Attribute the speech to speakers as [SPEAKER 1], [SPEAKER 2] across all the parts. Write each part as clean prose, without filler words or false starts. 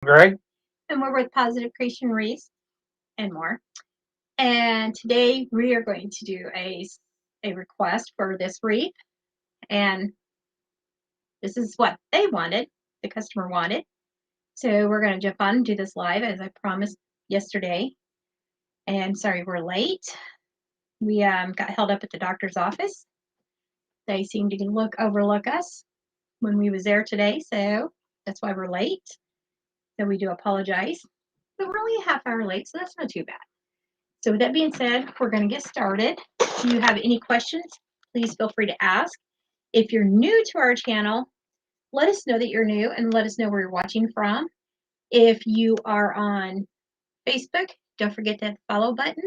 [SPEAKER 1] Greg?
[SPEAKER 2] And we're with Positive Creation Wreaths and more. And today we are going to do a request for this wreath. And this is what they wanted, the customer wanted. So we're going to jump on and do this live as I promised yesterday. And sorry we're late. We got held up at the doctor's office. They seemed to overlook us when we was there today, so that's why we're late. So we do apologize. But we're only a half hour late, so that's not too bad. So with that being said, we're going to get started. If you have any questions, please feel free to ask. If you're new to our channel, let us know that you're new and let us know where you're watching from. If you are on Facebook, don't forget to hit the follow button.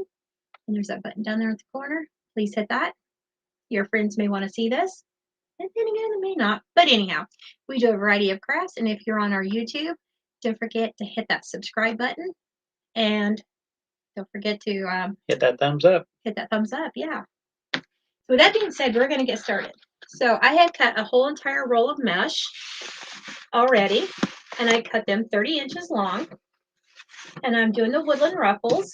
[SPEAKER 2] And there's that button down there at the corner. Please hit that. Your friends may want to see this. And then again, they may not. But anyhow, we do a variety of crafts. And if you're on our YouTube, don't forget to hit that subscribe button. And don't forget to
[SPEAKER 1] hit that thumbs up.
[SPEAKER 2] Hit that thumbs up, yeah. So with that being said, we're going to get started. So I had cut a whole entire roll of mesh already, and I cut them 30 inches long. And I'm doing the woodland ruffles.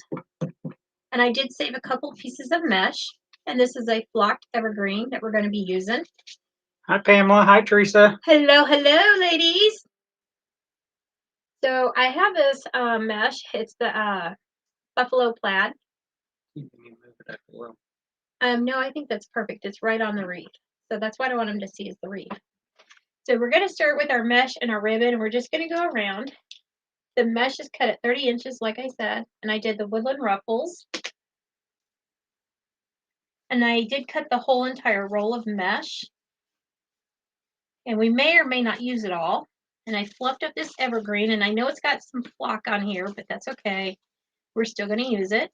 [SPEAKER 2] And I did save a couple pieces of mesh. And this is a flocked evergreen that we're going to be using.
[SPEAKER 1] Hi, Pamela. Hi, Teresa.
[SPEAKER 2] Hello, hello, ladies. So I have this mesh. It's the buffalo plaid. No, I think that's perfect. It's right on the wreath. So that's what I want them to see is the wreath. So we're going to start with our mesh and our ribbon, and we're just going to go around. The mesh is cut at 30 inches, like I said, and I did the woodland ruffles. And I did cut the whole entire roll of mesh. And we may or may not use it all. And I fluffed up this evergreen, and I know it's got some flock on here, but that's okay. We're still going to use it.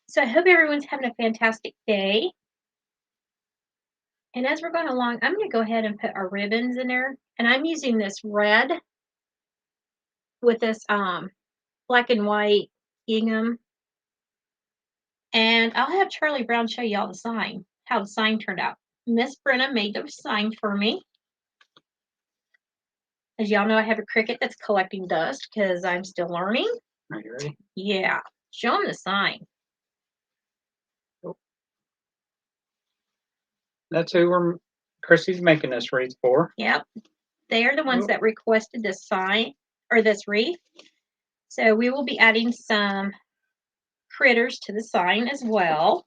[SPEAKER 2] So I hope everyone's having a fantastic day. And as we're going along, I'm going to go ahead and put our ribbons in there. And I'm using this red with this black and white gingham. And I'll have Charlie Brown show you all the sign, how the sign turned out. Miss Brenna made the sign for me. As y'all know, I have a cricket that's collecting dust because I'm still learning.
[SPEAKER 1] Are you ready?
[SPEAKER 2] Yeah. Show them the sign.
[SPEAKER 1] Oh. That's who Chrissy's making this wreath for.
[SPEAKER 2] Yep. They are the ones that requested this sign or this wreath. So we will be adding some critters to the sign as well.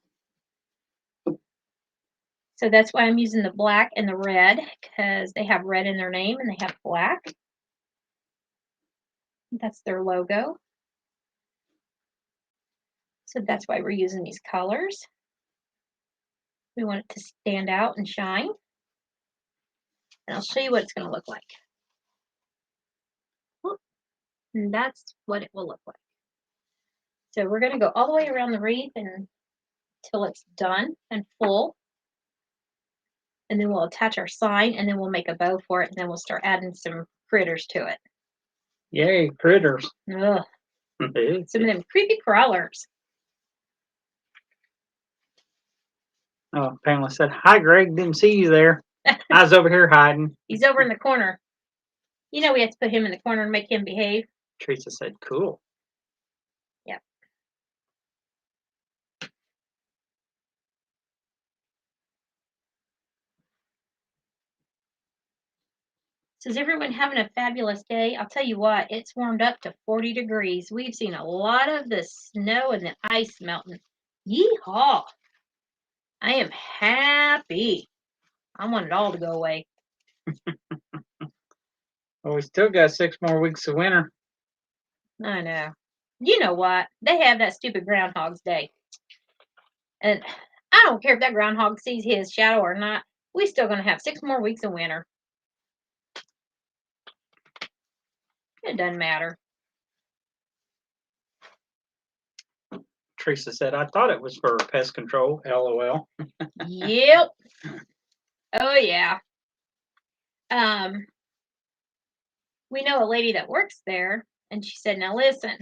[SPEAKER 2] So that's why I'm using the black and the red, because they have red in their name and they have black. That's their logo. So that's why we're using these colors. We want it to stand out and shine. And I'll show you what it's going to look like. And that's what it will look like. So we're going to go all the way around the wreath until it's done and full. And then we'll attach our sign, and then we'll make a bow for it, and then we'll start adding some critters to it.
[SPEAKER 1] Yay, critters.
[SPEAKER 2] Ugh. Some of them creepy crawlers.
[SPEAKER 1] Oh, Pamela said, hi, Greg. Didn't see you there. I was over here hiding.
[SPEAKER 2] He's over in the corner. You know we have to put him in the corner and make him behave.
[SPEAKER 1] Teresa said, cool.
[SPEAKER 2] Yep. So is everyone having a fabulous day? I'll tell you what, it's warmed up to 40 degrees. We've seen a lot of the snow and the ice melting. Yeehaw! I am happy. I want it all to go away.
[SPEAKER 1] Well, we still got 6 more weeks of winter.
[SPEAKER 2] I know. You know what? They have that stupid Groundhog's Day. And I don't care if that groundhog sees his shadow or not. We're still going to have 6 more weeks of winter. It doesn't matter.
[SPEAKER 1] Teresa said, I thought it was for pest control. LOL.
[SPEAKER 2] Yep. Oh, yeah. We know a lady that works there, and she said, now listen,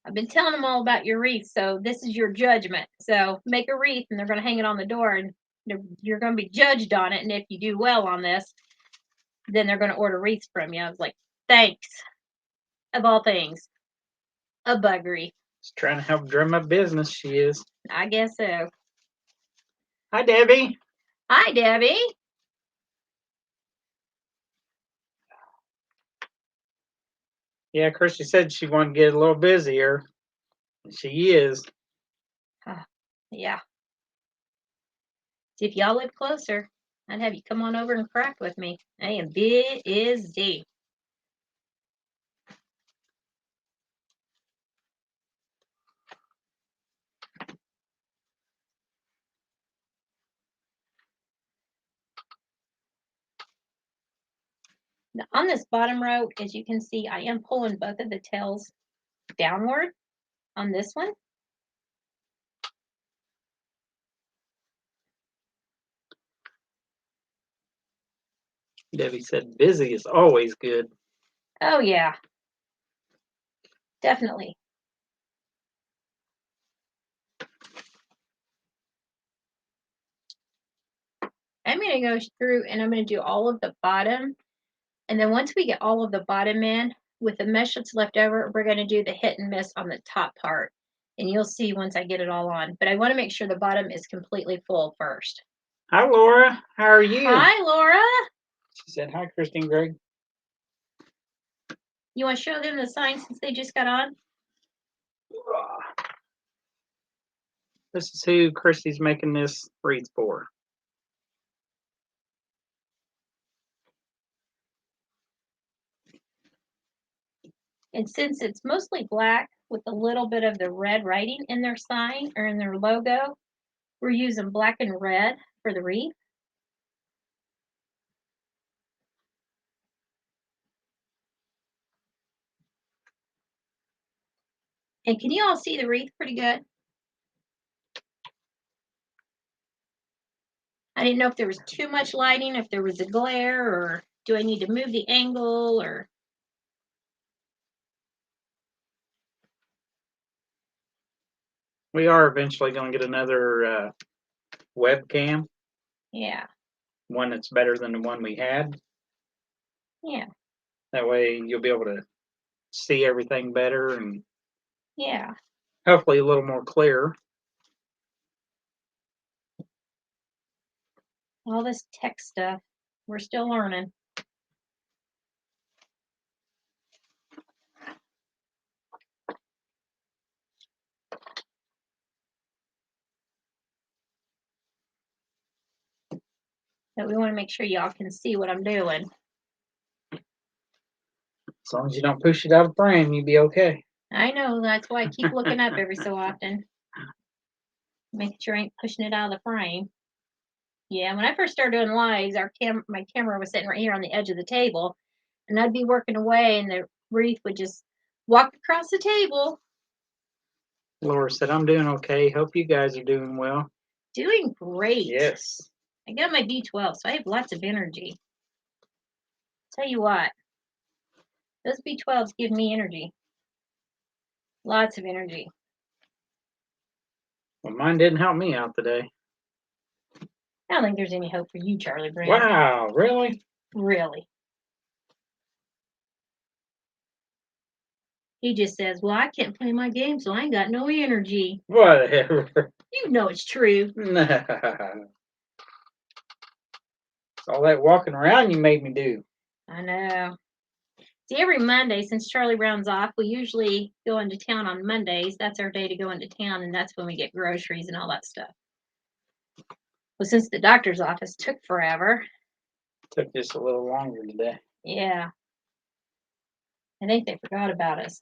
[SPEAKER 2] I've been telling them all about your wreath, so this is your judgment. So make a wreath, and they're going to hang it on the door, and you're going to be judged on it. And if you do well on this, then they're going to order wreaths from you. I was like, thanks. Of all things. A buggery.
[SPEAKER 1] She's trying to help drum up business, she is.
[SPEAKER 2] I guess so.
[SPEAKER 1] Hi, Debbie.
[SPEAKER 2] Hi, Debbie.
[SPEAKER 1] Yeah, Christy said she wanted to get a little busier. She is.
[SPEAKER 2] Yeah. See, if y'all live closer, I'd have you come on over and craft with me. I am busy. Now, on this bottom row, as you can see, I am pulling both of the tails downward on this one.
[SPEAKER 1] Debbie said busy is always good.
[SPEAKER 2] Oh, yeah. Definitely. I'm going to go through and I'm going to do all of the bottom. And then once we get all of the bottom in, with the mesh that's left over, we're going to do the hit and miss on the top part. And you'll see once I get it all on. But I want to make sure the bottom is completely full first.
[SPEAKER 1] Hi, Laura. How are you?
[SPEAKER 2] Hi, Laura.
[SPEAKER 1] She said, hi, Christine Greg.
[SPEAKER 2] You want to show them the sign since they just got on?
[SPEAKER 1] This is who Christy's making this wreath for.
[SPEAKER 2] And since it's mostly black with a little bit of the red writing in their sign or in their logo, we're using black and red for the wreath. And can you all see the wreath pretty good? I didn't know if there was too much lighting, if there was a glare, or do I need to move the angle, or...
[SPEAKER 1] We are eventually going to get another webcam.
[SPEAKER 2] Yeah.
[SPEAKER 1] One that's better than the one we had.
[SPEAKER 2] Yeah.
[SPEAKER 1] That way you'll be able to see everything better and
[SPEAKER 2] yeah.
[SPEAKER 1] hopefully a little more clear.
[SPEAKER 2] All this tech stuff, we're still learning. But we want to make sure y'all can see what I'm doing.
[SPEAKER 1] As long as you don't push it out of frame, you'll be okay.
[SPEAKER 2] I know, that's why I keep looking up every so often. Making sure I ain't pushing it out of the frame. Yeah, when I first started doing lives, my camera was sitting right here on the edge of the table, and I'd be working away, and the wreath would just walk across the table.
[SPEAKER 1] Laura said, I'm doing okay. Hope you guys are doing well.
[SPEAKER 2] Doing great.
[SPEAKER 1] Yes.
[SPEAKER 2] I got my B12, so I have lots of energy. Tell you what, those B12s give me energy. Lots of energy.
[SPEAKER 1] Well, mine didn't help me out today.
[SPEAKER 2] I don't think there's any hope for you, Charlie Brown.
[SPEAKER 1] Wow, really?
[SPEAKER 2] Really. He just says, well, I can't play my game, so I ain't got no energy.
[SPEAKER 1] Whatever.
[SPEAKER 2] You know it's true.
[SPEAKER 1] Nah. It's all that walking around you made me do.
[SPEAKER 2] I know. See, every Monday, since Charlie Brown's off, we usually go into town on Mondays. That's our day to go into town, and that's when we get groceries and all that stuff. Well, since the doctor's office took forever.
[SPEAKER 1] Took just a little longer today.
[SPEAKER 2] Yeah. I think they forgot about us.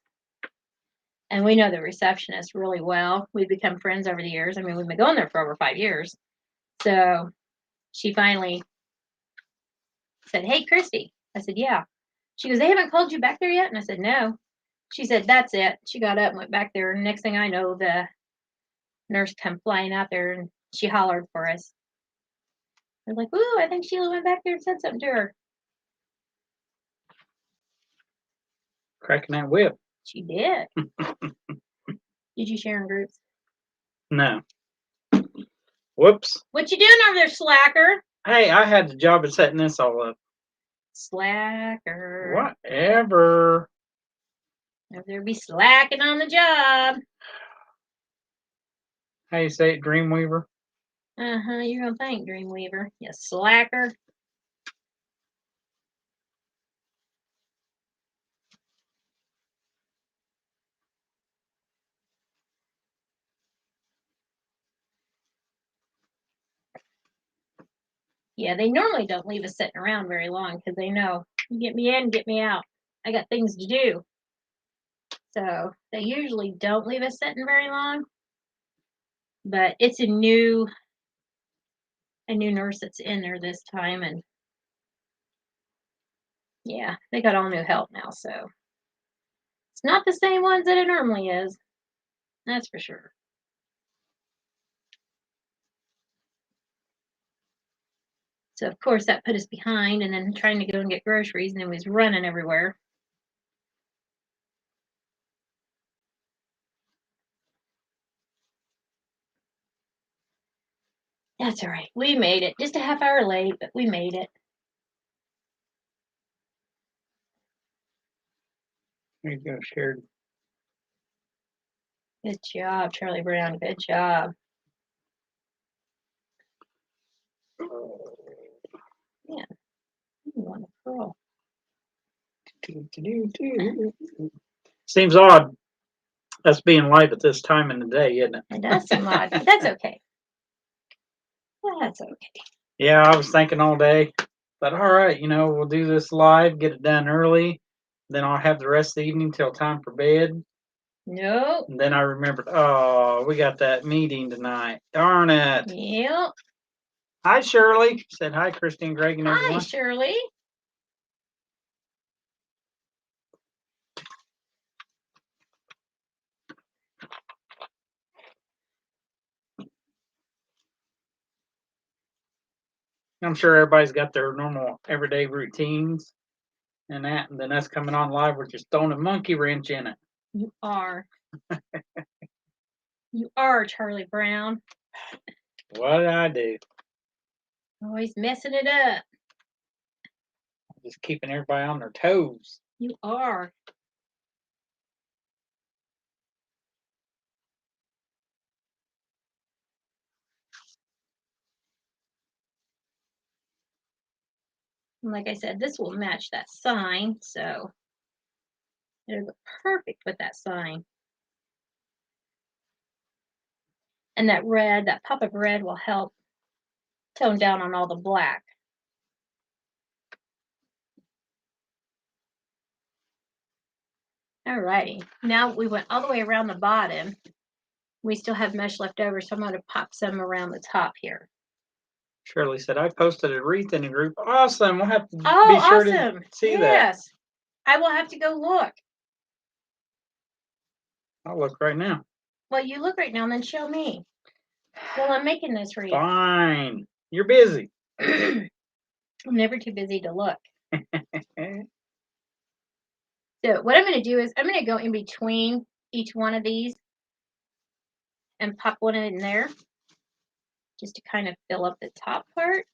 [SPEAKER 2] And we know the receptionist really well. We've become friends over the years. I mean, we've been going there for over 5 years. So she finally said, hey, Christy. I said, yeah. She goes, they haven't called you back there yet? And I said, no. She said, that's it. She got up and went back there. And next thing I know, the nurse come flying out there and she hollered for us. I was like, ooh, I think Sheila went back there and said something to her.
[SPEAKER 1] Cracking that whip.
[SPEAKER 2] She did. Did you share in groups?
[SPEAKER 1] No. Whoops.
[SPEAKER 2] What you doing over there, slacker?
[SPEAKER 1] Hey, I had the job of setting this all up.
[SPEAKER 2] Slacker.
[SPEAKER 1] Whatever.
[SPEAKER 2] They'll be slacking on the job.
[SPEAKER 1] How you say it, Dreamweaver?
[SPEAKER 2] You're gonna think, Dreamweaver. You slacker. Yeah, they normally don't leave us sitting around very long because they know, you get me in, get me out. I got things to do. So they usually don't leave us sitting very long. But it's a new nurse that's in there this time, and yeah, they got all new help now, so it's not the same ones that it normally is. That's for sure. So of course that put us behind, and then trying to go and get groceries, and it was running everywhere. That's all right. We made it. Just a half hour late, but we made it.
[SPEAKER 1] There you go, shared.
[SPEAKER 2] Good job, Charlie Brown. Good job. Yeah. You want a pearl.
[SPEAKER 1] Seems odd us being live at this time in the day, isn't it?
[SPEAKER 2] It does seem odd, but that's okay. That's okay.
[SPEAKER 1] Yeah, I was thinking all day, but all right, we'll do this live, get it done early, then I'll have the rest of the evening till time for bed.
[SPEAKER 2] Nope.
[SPEAKER 1] And then I remembered, oh, we got that meeting tonight. Darn it.
[SPEAKER 2] Yep.
[SPEAKER 1] Hi, Shirley. Said hi, Christine, Greg, and everyone.
[SPEAKER 2] Hi, Shirley.
[SPEAKER 1] I'm sure everybody's got their normal everyday routines and that, and then us coming on live, we're just throwing a monkey wrench in it.
[SPEAKER 2] You are. You are, Charlie Brown.
[SPEAKER 1] What did I do?
[SPEAKER 2] Always messing it up.
[SPEAKER 1] Just keeping everybody on their toes.
[SPEAKER 2] You are. And like I said, this will match that sign, so it'll go perfect with that sign. And that red, that pop of red will help tone down on all the black. Alrighty, now we went all the way around the bottom. We still have mesh left over, so I'm going to pop some around the top here.
[SPEAKER 1] Shirley said, I posted a wreath in the group. Awesome. We'll have to be sure
[SPEAKER 2] awesome.
[SPEAKER 1] to see that.
[SPEAKER 2] Yes. I will have to go look.
[SPEAKER 1] I'll look right now.
[SPEAKER 2] Well, you look right now and then show me. Well, I'm making this wreath.
[SPEAKER 1] Fine. You're busy.
[SPEAKER 2] I'm never too busy to look. So what I'm going to do is I'm going to go in between each one of these and pop one in there just to kind of fill up the top part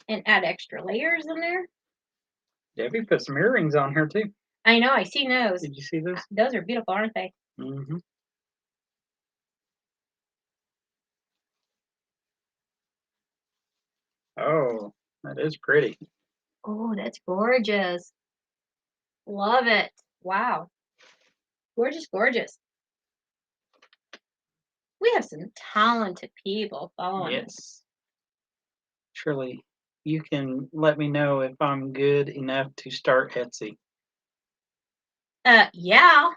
[SPEAKER 2] and add extra layers in there.
[SPEAKER 1] Debbie put some earrings on here too.
[SPEAKER 2] I know, I see those.
[SPEAKER 1] Did you see those?
[SPEAKER 2] Those are beautiful, aren't they?
[SPEAKER 1] Mm-hmm. Oh, that is pretty.
[SPEAKER 2] Oh, that's gorgeous. Love it. Wow. Gorgeous, gorgeous. We have some talented people following us.
[SPEAKER 1] Yes. Shirley, you can let me know if I'm good enough to start Etsy.
[SPEAKER 2] Yeah.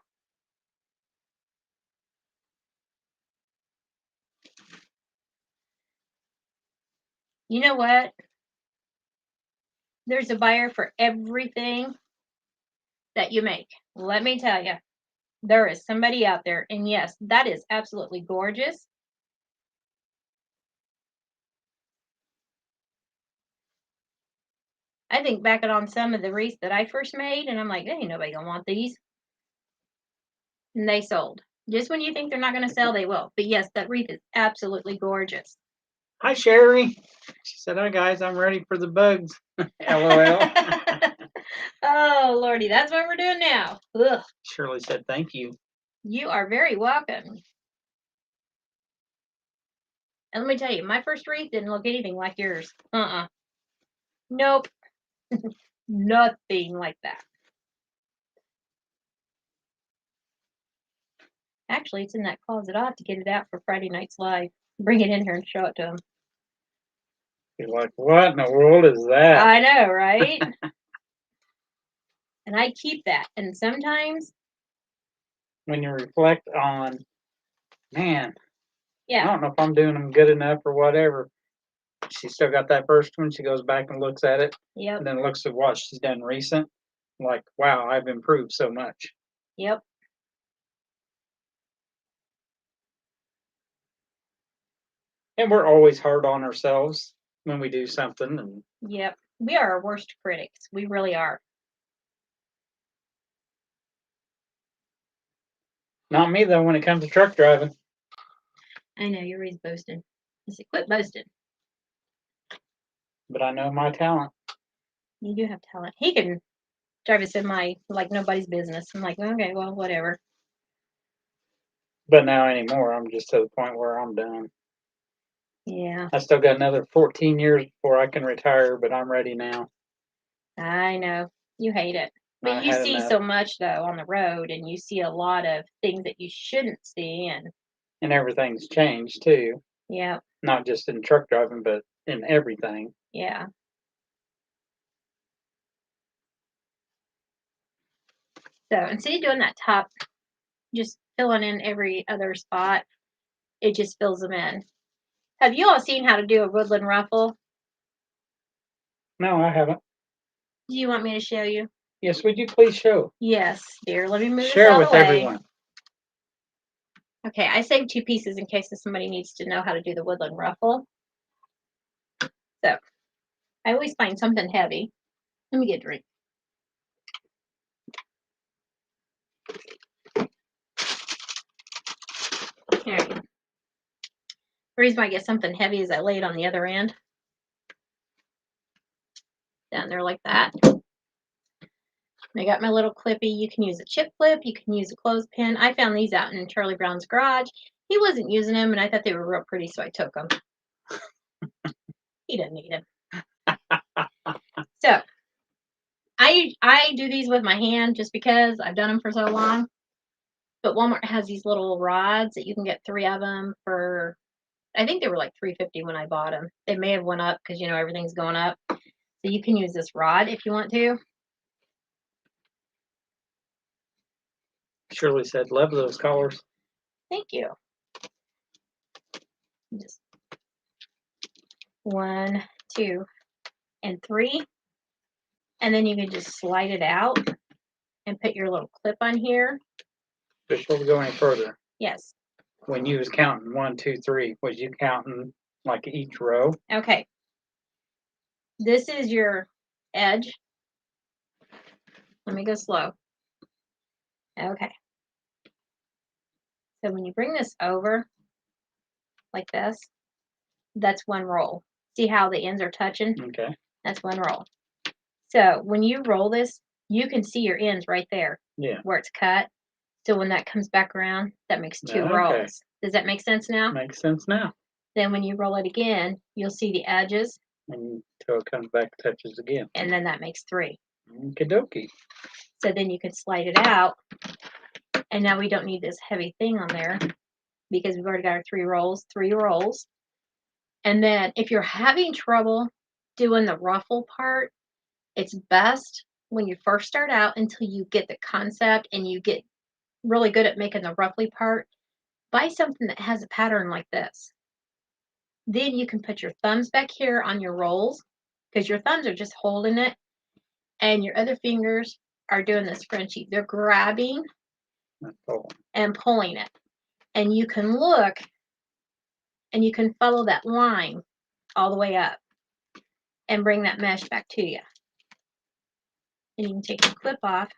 [SPEAKER 2] You know what? There's a buyer for everything that you make. Let me tell you, there is somebody out there. And yes, that is absolutely gorgeous. I think back on some of the wreaths that I first made, and I'm like, ain't nobody gonna want these. And they sold. Just when you think they're not gonna sell, they will. But yes, that wreath is absolutely gorgeous.
[SPEAKER 1] Hi, Sherry. She said, "Hi, guys. I'm ready for the bugs." LOL.
[SPEAKER 2] Oh, Lordy, that's what we're doing now. Ugh.
[SPEAKER 1] Shirley said, "Thank you."
[SPEAKER 2] You are very welcome. And let me tell you, my first wreath didn't look anything like yours. Nope. Nothing like that. Actually, it's in that closet. I'll have to get it out for Friday night's live. Bring it in here and show it to them.
[SPEAKER 1] You're like, "What in the world is that?"
[SPEAKER 2] I know, right? And I keep that. And sometimes,
[SPEAKER 1] When you reflect on, man, I
[SPEAKER 2] yeah,
[SPEAKER 1] don't know if I'm doing them good enough or whatever. She still got that first one. She goes back and looks at it,
[SPEAKER 2] yep,
[SPEAKER 1] and then looks at what she's done recent. Like, wow, I've improved so much.
[SPEAKER 2] yep.
[SPEAKER 1] And we're always hard on ourselves when we do something. And
[SPEAKER 2] Yep. We are our worst critics. We really are.
[SPEAKER 1] not me though when it comes to truck driving.
[SPEAKER 2] I know you're always boasting. I said, quit boasting.
[SPEAKER 1] But I know my talent.
[SPEAKER 2] You do have talent. He can drive a semi like nobody's business. I'm like, okay, well, whatever.
[SPEAKER 1] But now anymore, I'm just to the point where I'm done.
[SPEAKER 2] Yeah,
[SPEAKER 1] I still got another 14 years before I can retire, but I'm ready now.
[SPEAKER 2] I know. You hate it. But
[SPEAKER 1] I
[SPEAKER 2] you
[SPEAKER 1] had
[SPEAKER 2] see
[SPEAKER 1] enough.
[SPEAKER 2] so much, though, on the road, and you see a lot of things that you shouldn't see.
[SPEAKER 1] And everything's changed too.
[SPEAKER 2] Yeah,
[SPEAKER 1] Not just in truck driving, but in everything.
[SPEAKER 2] yeah. So instead of doing that top, just filling in every other spot, it just fills them in. Have you all seen how to do a woodland ruffle?
[SPEAKER 1] No, I haven't.
[SPEAKER 2] Do you want me to show you?
[SPEAKER 1] Yes, would you please show?
[SPEAKER 2] Yes, dear. Let me move this
[SPEAKER 1] Share
[SPEAKER 2] out of
[SPEAKER 1] with
[SPEAKER 2] the way.
[SPEAKER 1] everyone.
[SPEAKER 2] Okay, I saved 2 pieces in case somebody needs to know how to do the woodland ruffle. So I always find something heavy. Let me get a drink. There you go. The reason why I get something heavy is I lay it on the other end. Down there like that. I got my little clippy. You can use a chip clip. You can use a clothespin. I found these out in Charlie Brown's garage. He wasn't using them, and I thought they were real pretty, so I took them. He doesn't need them. So I do these with my hand just because I've done them for so long. But Walmart has these little rods that you can get 3 of them for, I think they were like $3.50 when I bought them. They may have went up because everything's going up. So you can use this rod if you want to.
[SPEAKER 1] Shirley said, "Love those colors."
[SPEAKER 2] Thank you. Just 1, 2, and 3. And then you can just slide it out and put your little clip on here.
[SPEAKER 1] Before we go any further,
[SPEAKER 2] Yes.
[SPEAKER 1] when you was counting 1, 2, 3, was you counting like each row?
[SPEAKER 2] Okay. This is your edge. Let me go slow. Okay. So when you bring this over like this, that's 1 roll. See how the ends are touching?
[SPEAKER 1] Okay.
[SPEAKER 2] That's 1 roll. So when you roll this, you can see your ends right there.
[SPEAKER 1] Yeah.
[SPEAKER 2] Where it's cut. So when that comes back around, that makes 2
[SPEAKER 1] Okay.
[SPEAKER 2] rolls. Does that make sense now?
[SPEAKER 1] Makes sense now.
[SPEAKER 2] Then when you roll it again, you'll see the edges.
[SPEAKER 1] Until it comes back and touches again.
[SPEAKER 2] And then that makes 3.
[SPEAKER 1] Okie dokie.
[SPEAKER 2] So then you can slide it out. And now we don't need this heavy thing on there because we've already got our 3 rolls, 3 rolls. And then if you're having trouble doing the ruffle part, it's best when you first start out until you get the concept and you get really good at making the ruffly part. Buy something that has a pattern like this. Then you can put your thumbs back here on your rolls because your thumbs are just holding it and your other fingers are doing this Frenchie. They're grabbing and pulling it. And you can look and you can follow that line all the way up and bring that mesh back to you. And you can take your clip off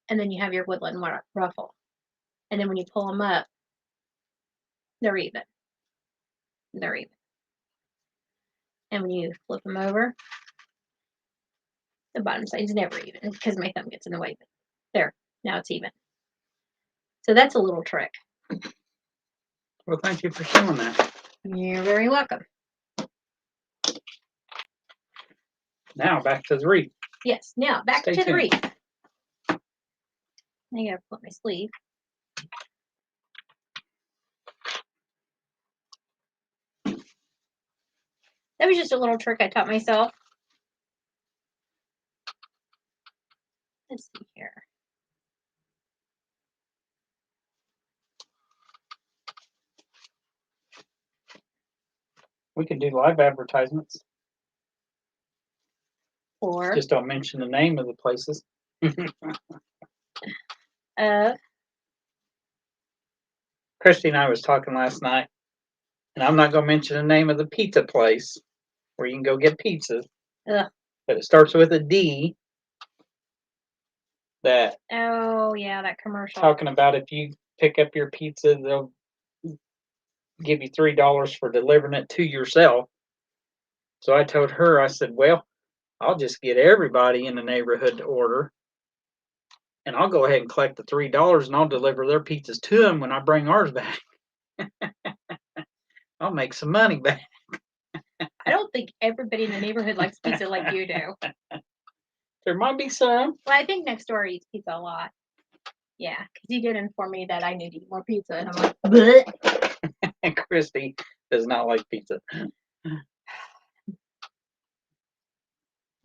[SPEAKER 2] and then you have your woodland ruffle. And then when you pull them up, they're even. They're even. And when you flip them over, the bottom side's never even because my thumb gets in the way. But there, now it's even. So that's a little trick.
[SPEAKER 1] Well, thank you for showing that.
[SPEAKER 2] You're very welcome.
[SPEAKER 1] Now back to the wreath.
[SPEAKER 2] Yes, now back
[SPEAKER 1] Stay
[SPEAKER 2] to the
[SPEAKER 1] tuned.
[SPEAKER 2] wreath. I gotta put my sleeve. That was just a little trick I taught myself. Let's see here.
[SPEAKER 1] We can do live advertisements.
[SPEAKER 2] Or
[SPEAKER 1] Just don't mention the name of the places. Christy and I was talking last night, and I'm not going to mention the name of the pizza place where you can go get pizza.
[SPEAKER 2] Ugh.
[SPEAKER 1] But it starts with a D. That.
[SPEAKER 2] Oh yeah, that commercial.
[SPEAKER 1] Talking about if you pick up your pizza, they'll give you $3 for delivering it to yourself. So I told her, I said, well, I'll just get everybody in the neighborhood to order, and I'll go ahead and collect the $3, and I'll deliver their pizzas to them when I bring ours back. I'll make some money back.
[SPEAKER 2] I don't think everybody in the neighborhood likes pizza like you do.
[SPEAKER 1] There might be some.
[SPEAKER 2] Well, I think next door eats pizza a lot. Yeah, because he did inform me that I need to eat more pizza, and I'm like, bleh.
[SPEAKER 1] And Christy does not like pizza.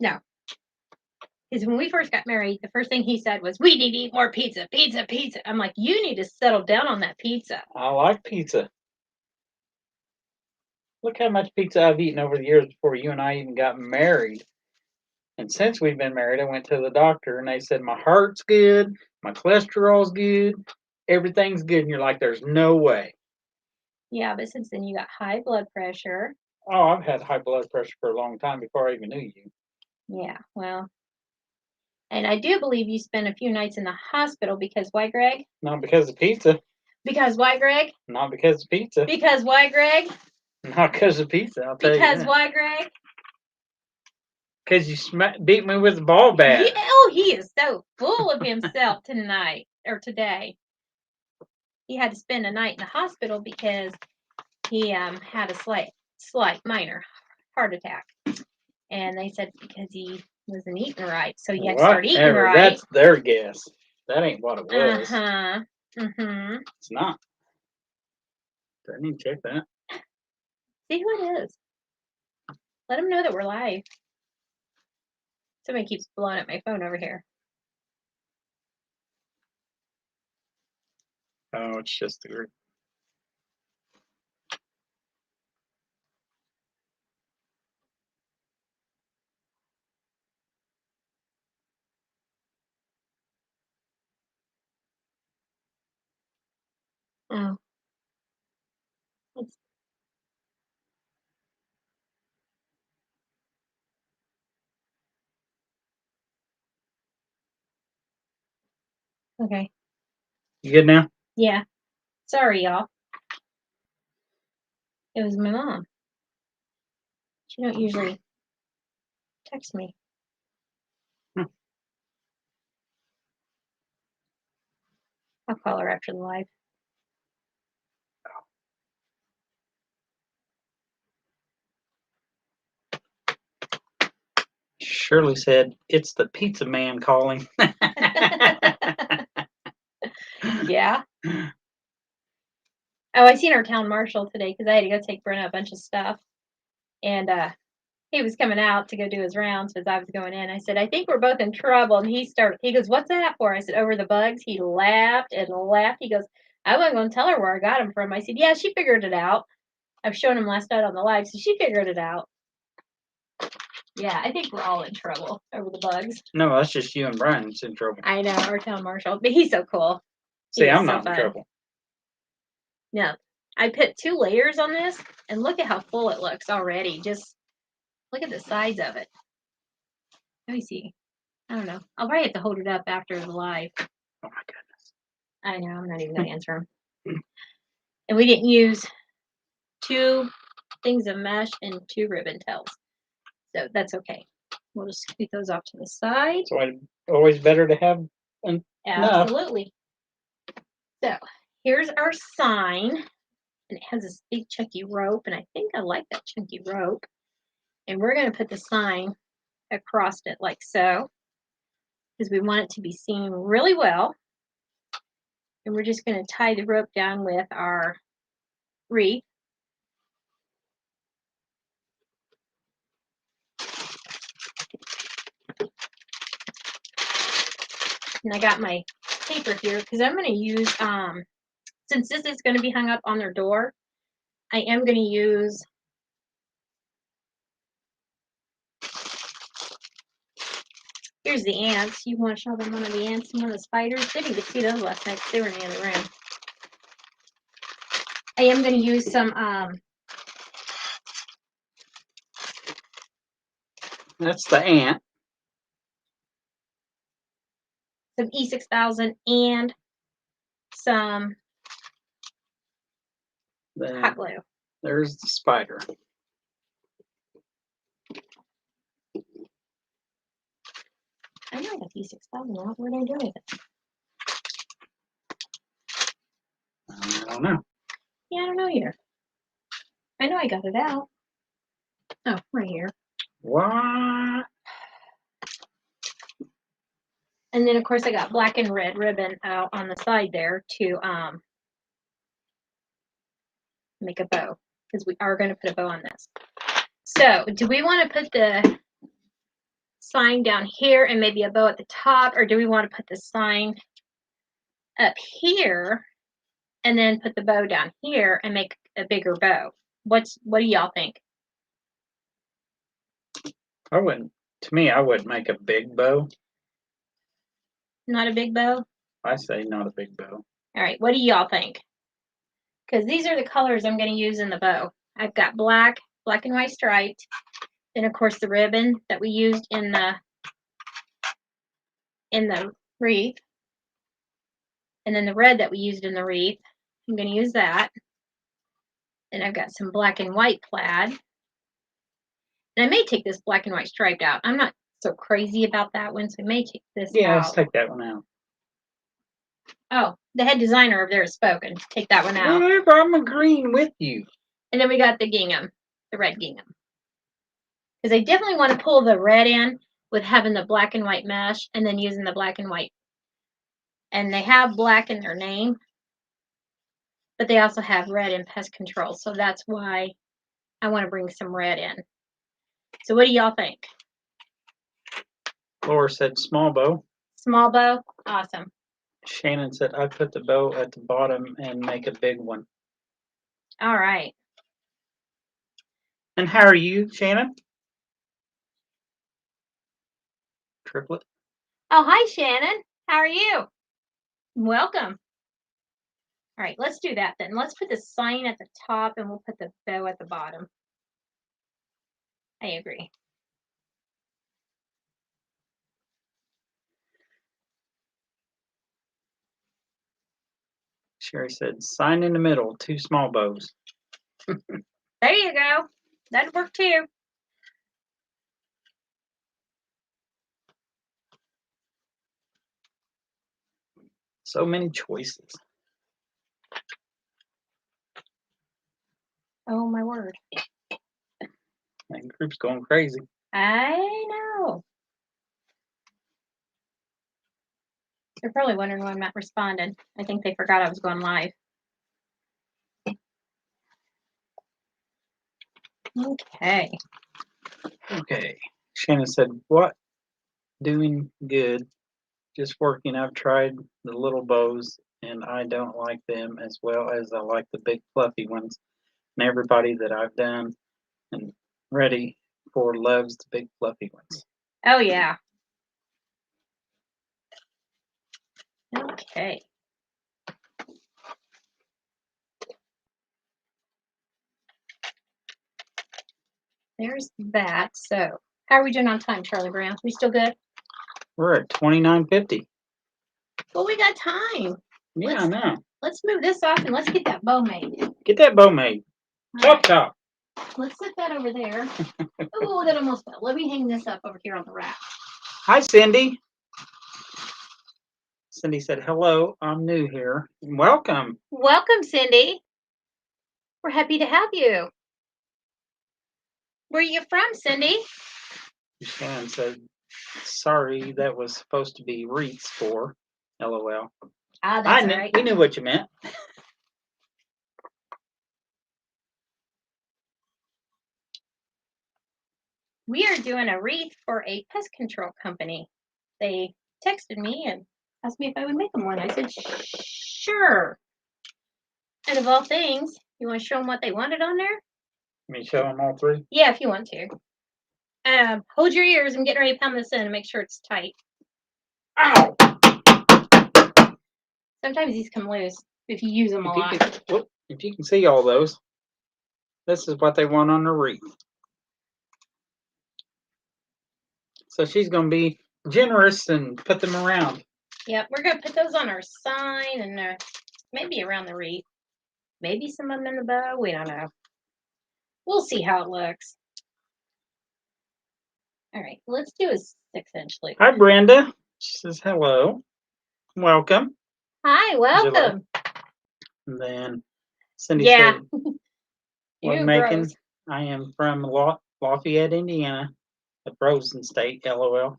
[SPEAKER 2] No. Because when we first got married, the first thing he said was, we need to eat more pizza, pizza, pizza. I'm like, you need to settle down on that pizza.
[SPEAKER 1] I like pizza. Look how much pizza I've eaten over the years before you and I even got married. And since we've been married, I went to the doctor and they said my heart's good, my cholesterol's good, everything's good. And you're like, there's no way.
[SPEAKER 2] Yeah, but since then you got high blood pressure.
[SPEAKER 1] Oh, I've had high blood pressure for a long time before I even knew you.
[SPEAKER 2] Yeah, well. And I do believe you spent a few nights in the hospital because why, Greg?
[SPEAKER 1] Not because of pizza.
[SPEAKER 2] Because why, Greg?
[SPEAKER 1] Not because of pizza.
[SPEAKER 2] Because why, Greg?
[SPEAKER 1] Not because of pizza, I'll tell you that.
[SPEAKER 2] Because why, Greg?
[SPEAKER 1] Because you beat me with a ball bat.
[SPEAKER 2] He is so full of himself tonight or today. He had to spend a night in the hospital because he had a slight minor heart attack, and they said because he wasn't eating right, so he had to start eating right.
[SPEAKER 1] That's their guess. That ain't what it was. It's not. Do I need to check that?
[SPEAKER 2] See who it is. Let him know that we're live. Somebody keeps blowing up my phone over here.
[SPEAKER 1] Oh, it's just the group.
[SPEAKER 2] Oh. Okay.
[SPEAKER 1] You good now?
[SPEAKER 2] Yeah. Sorry, y'all. It was my mom. She don't usually text me. I'll call her after the live.
[SPEAKER 1] Shirley said, it's the pizza man calling.
[SPEAKER 2] Yeah. Oh, I seen our town marshal today because I had to go take Brenna a bunch of stuff. And he was coming out to go do his rounds as I was going in. I said, I think we're both in trouble. And he goes, what's that for? I said, over the bugs. He laughed and laughed. He goes, I wasn't going to tell her where I got them from. I said, yeah, she figured it out. I've shown him last night on the live, so she figured it out. Yeah, I think we're all in trouble over the bugs.
[SPEAKER 1] No, that's just you and Brian that's in trouble.
[SPEAKER 2] I know, our town marshal. But he's so cool.
[SPEAKER 1] See, I'm not in trouble.
[SPEAKER 2] No, I put 2 layers on this, and look at how full it looks already. Just look at the size of it. Let me see. I don't know. I'll probably have to hold it up after the live.
[SPEAKER 1] Oh my goodness.
[SPEAKER 2] I know. I'm not even going to answer him. And we didn't use 2 things of mesh and 2 ribbon tails. So that's okay. We'll just scoot those off to the side.
[SPEAKER 1] So it's always better to have enough.
[SPEAKER 2] Absolutely. So here's our sign. And it has this big chunky rope. And I think I like that chunky rope. And we're going to put the sign across it like so. Because we want it to be seen really well. And we're just going to tie the rope down with our wreath. And I got my paper here because I'm going to use, since this is going to be hung up on their door, I am going to use here's the ants. You want to show them one of the ants and one of the spiders? They didn't get to see those last night because they were in the other room. I am going to use some
[SPEAKER 1] That's the ant.
[SPEAKER 2] some E6000 and some hot glue.
[SPEAKER 1] There's the spider.
[SPEAKER 2] I know I got the E6000 out. What did I do with it?
[SPEAKER 1] I don't know.
[SPEAKER 2] Yeah, I don't know either. I know I got it out. Oh, right here.
[SPEAKER 1] What?
[SPEAKER 2] And then of course I got black and red ribbon out on the side there to make a bow because we are going to put a bow on this. So do we want to put the sign down here and maybe a bow at the top, or do we want to put the sign up here and then put the bow down here and make a bigger bow? What do y'all think?
[SPEAKER 1] I wouldn't. To me, I would make a big bow.
[SPEAKER 2] Not a big bow?
[SPEAKER 1] I say not a big bow.
[SPEAKER 2] All right, what do y'all think? Because these are the colors I'm going to use in the bow. I've got black and white striped. Then of course the ribbon that we used in the wreath. And then the red that we used in the wreath. I'm going to use that. And I've got some black and white plaid. And I may take this black and white striped out. I'm not so crazy about that one, so I may take this
[SPEAKER 1] Yeah,
[SPEAKER 2] out.
[SPEAKER 1] let's take that one out.
[SPEAKER 2] Oh, the head designer over there has spoken. Take that one out.
[SPEAKER 1] Whatever, I'm agreeing with you.
[SPEAKER 2] And then we got the gingham, the red gingham. Because I definitely want to pull the red in with having the black and white mesh and then using the black and white. And they have black in their name, but they also have red in pest control. So that's why I want to bring some red in. So what do y'all think?
[SPEAKER 1] Laura said small bow.
[SPEAKER 2] Small bow? Awesome.
[SPEAKER 1] Shannon said I'd put the bow at the bottom and make a big one.
[SPEAKER 2] All right.
[SPEAKER 1] And how are you, Shannon? Triplet.
[SPEAKER 2] Oh, hi, Shannon. How are you? Welcome. All right, let's do that then. Let's put the sign at the top and we'll put the bow at the bottom. I agree.
[SPEAKER 1] Sherry said sign in the middle, 2 small bows.
[SPEAKER 2] There you go. That'd work too.
[SPEAKER 1] So many choices.
[SPEAKER 2] Oh, my word.
[SPEAKER 1] That group's going crazy.
[SPEAKER 2] I know. They're probably wondering why I'm not responding. I think they forgot I was going live. Okay.
[SPEAKER 1] Okay. Shannon said, what? Doing good. Just working. I've tried the little bows and I don't like them as well as I like the big fluffy ones. And everybody that I've done and ready for loves the big fluffy ones.
[SPEAKER 2] Oh, yeah. Okay. There's that. So, how are we doing on time, Charlie Brown? We still good?
[SPEAKER 1] We're at 29:50.
[SPEAKER 2] Well, we got time.
[SPEAKER 1] Yeah, I know.
[SPEAKER 2] Let's move this off and let's get that bow made.
[SPEAKER 1] Get that bow made. Chop, chop.
[SPEAKER 2] Let's set that over there. Oh, that almost fell. Let me hang this up over here on the rack.
[SPEAKER 1] Hi, Cindy. Cindy said, hello, I'm new here. Welcome.
[SPEAKER 2] Welcome, Cindy. We're happy to have you. Where are you from, Cindy?
[SPEAKER 1] Shannon said, sorry, that was supposed to be wreaths for. LOL.
[SPEAKER 2] Ah, that's all right.
[SPEAKER 1] We knew what you meant.
[SPEAKER 2] We are doing a wreath for a pest control company. They texted me and asked me if I would make them one. I said, sure. And of all things, you want to show them what they wanted on there?
[SPEAKER 1] Let me show them all three.
[SPEAKER 2] Yeah, if you want to. Hold your ears. I'm getting ready to pound this in and make sure it's tight.
[SPEAKER 1] Ow!
[SPEAKER 2] Sometimes these come loose if you use them a lot.
[SPEAKER 1] If you can see all those, this is what they want on the wreath. So she's going to be generous and put them around.
[SPEAKER 2] Yep, we're going to put those on our sign and maybe around the wreath. Maybe some of them in the bow. We don't know. We'll see how it looks. All right, let's do a 6-inch loop.
[SPEAKER 1] Hi, Brenda. She says hello. Welcome.
[SPEAKER 2] Hi, welcome.
[SPEAKER 1] And then Cindy said, what
[SPEAKER 2] Ew,
[SPEAKER 1] making?
[SPEAKER 2] gross.
[SPEAKER 1] I am from Lafayette, Indiana, the frozen state, LOL.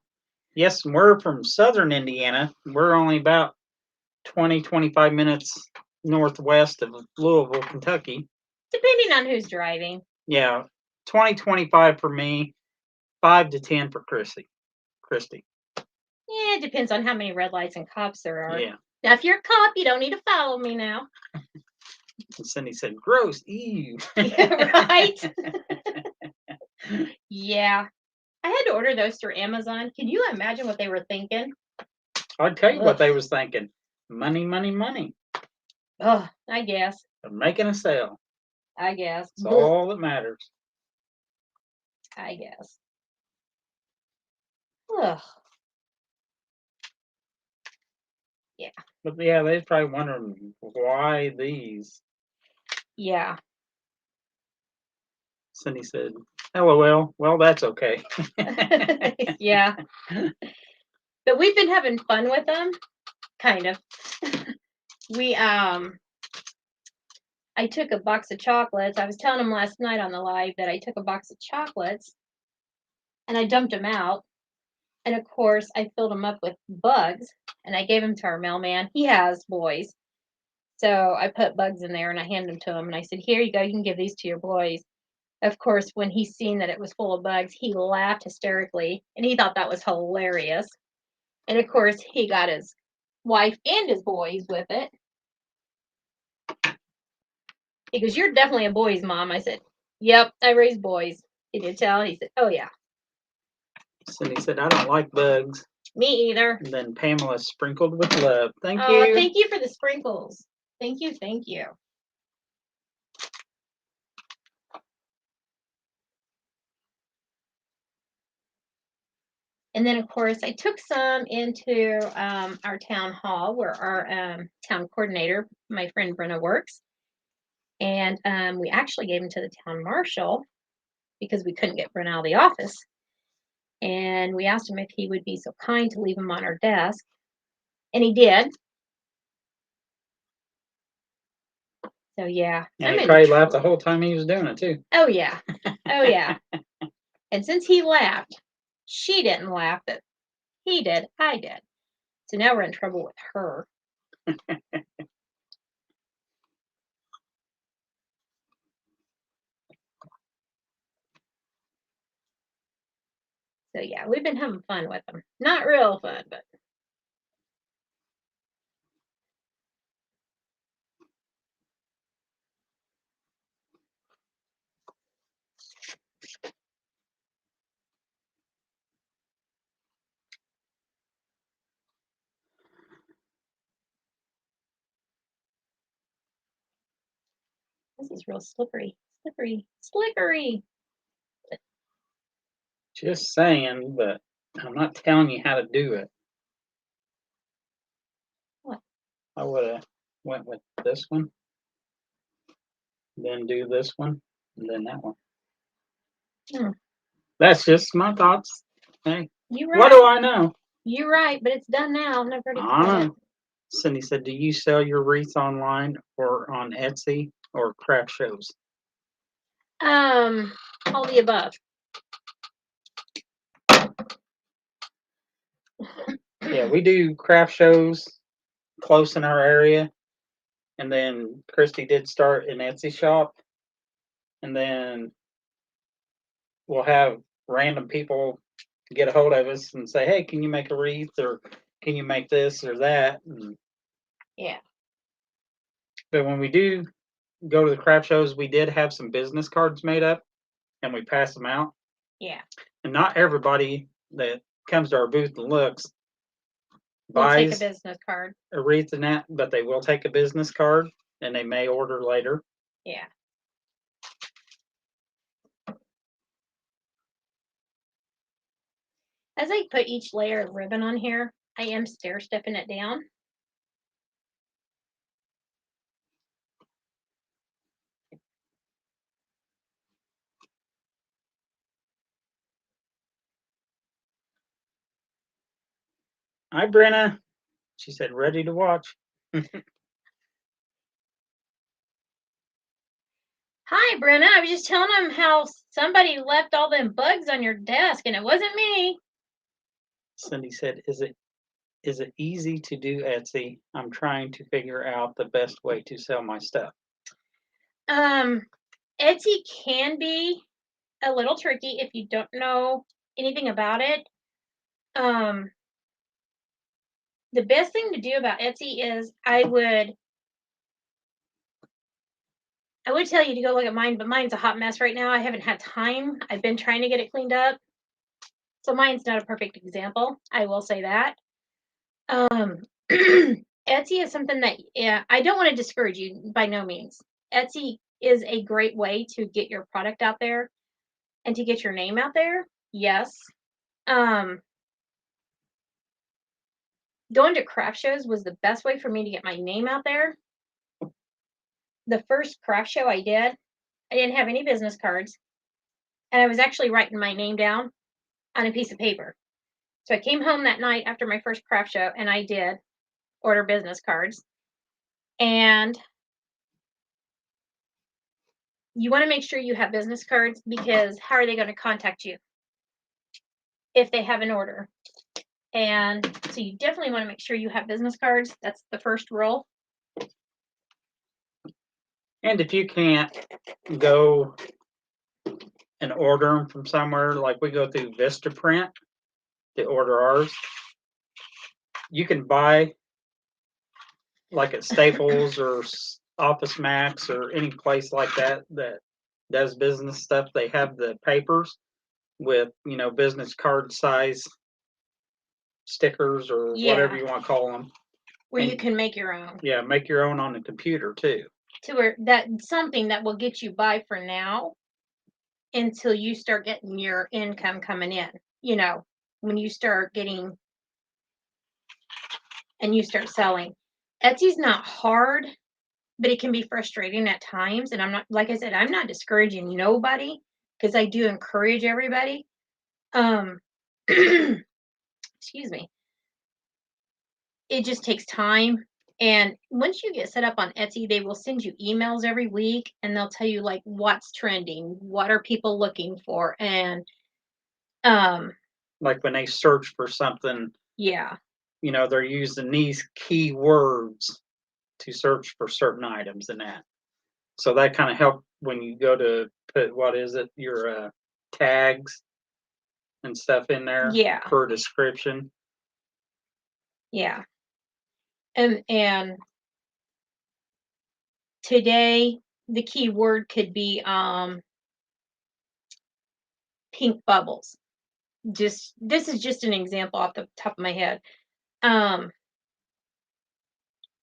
[SPEAKER 1] Yes, we're from southern Indiana. We're only about 20-25 minutes northwest of Louisville, Kentucky.
[SPEAKER 2] Depending on who's driving.
[SPEAKER 1] Yeah, 20-25 for me, 5 to 10 for Christy.
[SPEAKER 2] Yeah, it depends on how many red lights and cops there are.
[SPEAKER 1] Yeah.
[SPEAKER 2] Now, if you're a cop, you don't need to follow me now.
[SPEAKER 1] And Cindy said, gross, ew.
[SPEAKER 2] Yeah, right? Yeah. I had to order those through Amazon. Can you imagine what they were thinking?
[SPEAKER 1] I'll tell you what they was thinking. Money, money, money.
[SPEAKER 2] Oh, I guess.
[SPEAKER 1] They're making a sale.
[SPEAKER 2] I guess.
[SPEAKER 1] It's all that matters.
[SPEAKER 2] I guess. Ugh. Yeah.
[SPEAKER 1] But yeah, they're probably wondering why these.
[SPEAKER 2] Yeah.
[SPEAKER 1] Cindy said, LOL. Well, that's okay.
[SPEAKER 2] Yeah. But we've been having fun with them. Kind of. I took a box of chocolates. I was telling them last night on the live that I took a box of chocolates and I dumped them out. And of course, I filled them up with bugs and I gave them to our mailman. He has boys. So I put bugs in there and I handed them to him. And I said, here you go. You can give these to your boys. Of course, when he seen that it was full of bugs, he laughed hysterically and he thought that was hilarious. And of course, he got his wife and his boys with it. He goes, you're definitely a boy's mom. I said, yep, I raise boys. Can you tell? He said, oh, yeah.
[SPEAKER 1] Cindy said, I don't like bugs.
[SPEAKER 2] Me either.
[SPEAKER 1] And then Pamela sprinkled with love. Thank you.
[SPEAKER 2] Oh, thank you for the sprinkles. Thank you. Thank you. And then, of course, I took some into our town hall where our town coordinator, my friend Brenna, works. And we actually gave them to the town marshal because we couldn't get Brenna out of the office. And we asked him if he would be so kind to leave them on our desk. And he did. So, yeah.
[SPEAKER 1] And he probably laughed the whole time he was doing it, too.
[SPEAKER 2] Oh, yeah. Oh, yeah. And since he laughed, she didn't laugh, but he did. I did. So now we're in trouble with her. So, yeah, we've been having fun with them. Not real fun, but. This is real slippery. Slippery. Slickery.
[SPEAKER 1] Just saying, but I'm not telling you how to do it.
[SPEAKER 2] What?
[SPEAKER 1] I would have went with this one, then do this one, and then that one. That's just my thoughts. Hey,
[SPEAKER 2] You
[SPEAKER 1] what do
[SPEAKER 2] right.
[SPEAKER 1] I know?
[SPEAKER 2] You're right, but it's done now. I've never heard it
[SPEAKER 1] I
[SPEAKER 2] quit.
[SPEAKER 1] know. Cindy said, "Do you sell your wreaths online or on Etsy or craft shows?"
[SPEAKER 2] All the above.
[SPEAKER 1] Yeah, we do craft shows close in our area, and then Christy did start an Etsy shop, and then we'll have random people get a hold of us and say, "Hey, can you make a wreath or can you make this or that?" And,
[SPEAKER 2] Yeah.
[SPEAKER 1] but when we do go to the craft shows, we did have some business cards made up, and we pass them out.
[SPEAKER 2] Yeah.
[SPEAKER 1] And not everybody that comes to our booth and looks
[SPEAKER 2] We'll take a
[SPEAKER 1] buys
[SPEAKER 2] business card.
[SPEAKER 1] a wreath and that, but they will take a business card and they may order later.
[SPEAKER 2] Yeah. As I put each layer of ribbon on here, I am stair stepping it down.
[SPEAKER 1] Hi, Brenna. She said, ready to watch.
[SPEAKER 2] Hi, Brenna. I was just telling them how somebody left all them bugs on your desk, and it wasn't me.
[SPEAKER 1] Cindy said, is it easy to do Etsy? I'm trying to figure out the best way to sell my stuff.
[SPEAKER 2] Etsy can be a little tricky if you don't know anything about it. The best thing to do about Etsy is I would tell you to go look at mine, but mine's a hot mess right now. I haven't had time. I've been trying to get it cleaned up. So mine's not a perfect example. I will say that. Etsy is something that, yeah, I don't want to discourage you by no means. Etsy is a great way to get your product out there and to get your name out there. Yes. Going to craft shows was the best way for me to get my name out there. The first craft show I didn't have any business cards, and I was actually writing my name down on a piece of paper. So I came home that night after my first craft show, and I did order business cards. And you want to make sure you have business cards, because how are they going to contact you if they have an order? And so you definitely want to make sure you have business cards. That's the first rule.
[SPEAKER 1] And if you can't go and order them from somewhere, like we go through Vistaprint to order ours, you can buy like at Staples or Office Max or any place like that that does business stuff. They have the papers with, business card size stickers or whatever you want to call them.
[SPEAKER 2] Where
[SPEAKER 1] and
[SPEAKER 2] you can make your own.
[SPEAKER 1] Yeah, make your own on the computer too.
[SPEAKER 2] To where that's something that will get you by for now until you start getting your income coming in. When you start getting and you start selling. Etsy's not hard, but it can be frustrating at times. And I'm not, like I said, I'm not discouraging nobody, because I do encourage everybody. Excuse me. It just takes time. And once you get set up on Etsy, they will send you emails every week, and they'll tell you like what's trending, what are people looking for, and
[SPEAKER 1] like when they search for something,
[SPEAKER 2] yeah,
[SPEAKER 1] they're using these keywords to search for certain items and that. So that kind of help when you go to put your tags and stuff in there,
[SPEAKER 2] yeah,
[SPEAKER 1] for a description.
[SPEAKER 2] yeah. And today the key word could be pink bubbles. This is just an example off the top of my head.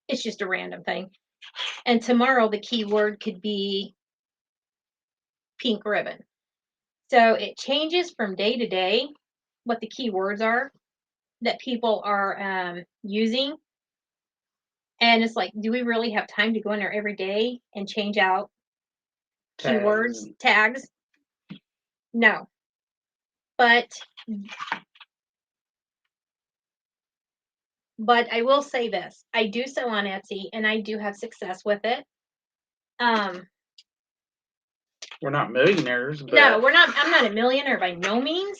[SPEAKER 2] It's just a random thing. And tomorrow the key word could be pink ribbon. So it changes from day to day what the key words are that people are using. And it's like, do we really have time to go in there every day and change out keywords, tags? No. But I will say this. I do sell on Etsy and I do have success with it.
[SPEAKER 1] We're not millionaires, but
[SPEAKER 2] No, we're not. I'm not a millionaire by no means.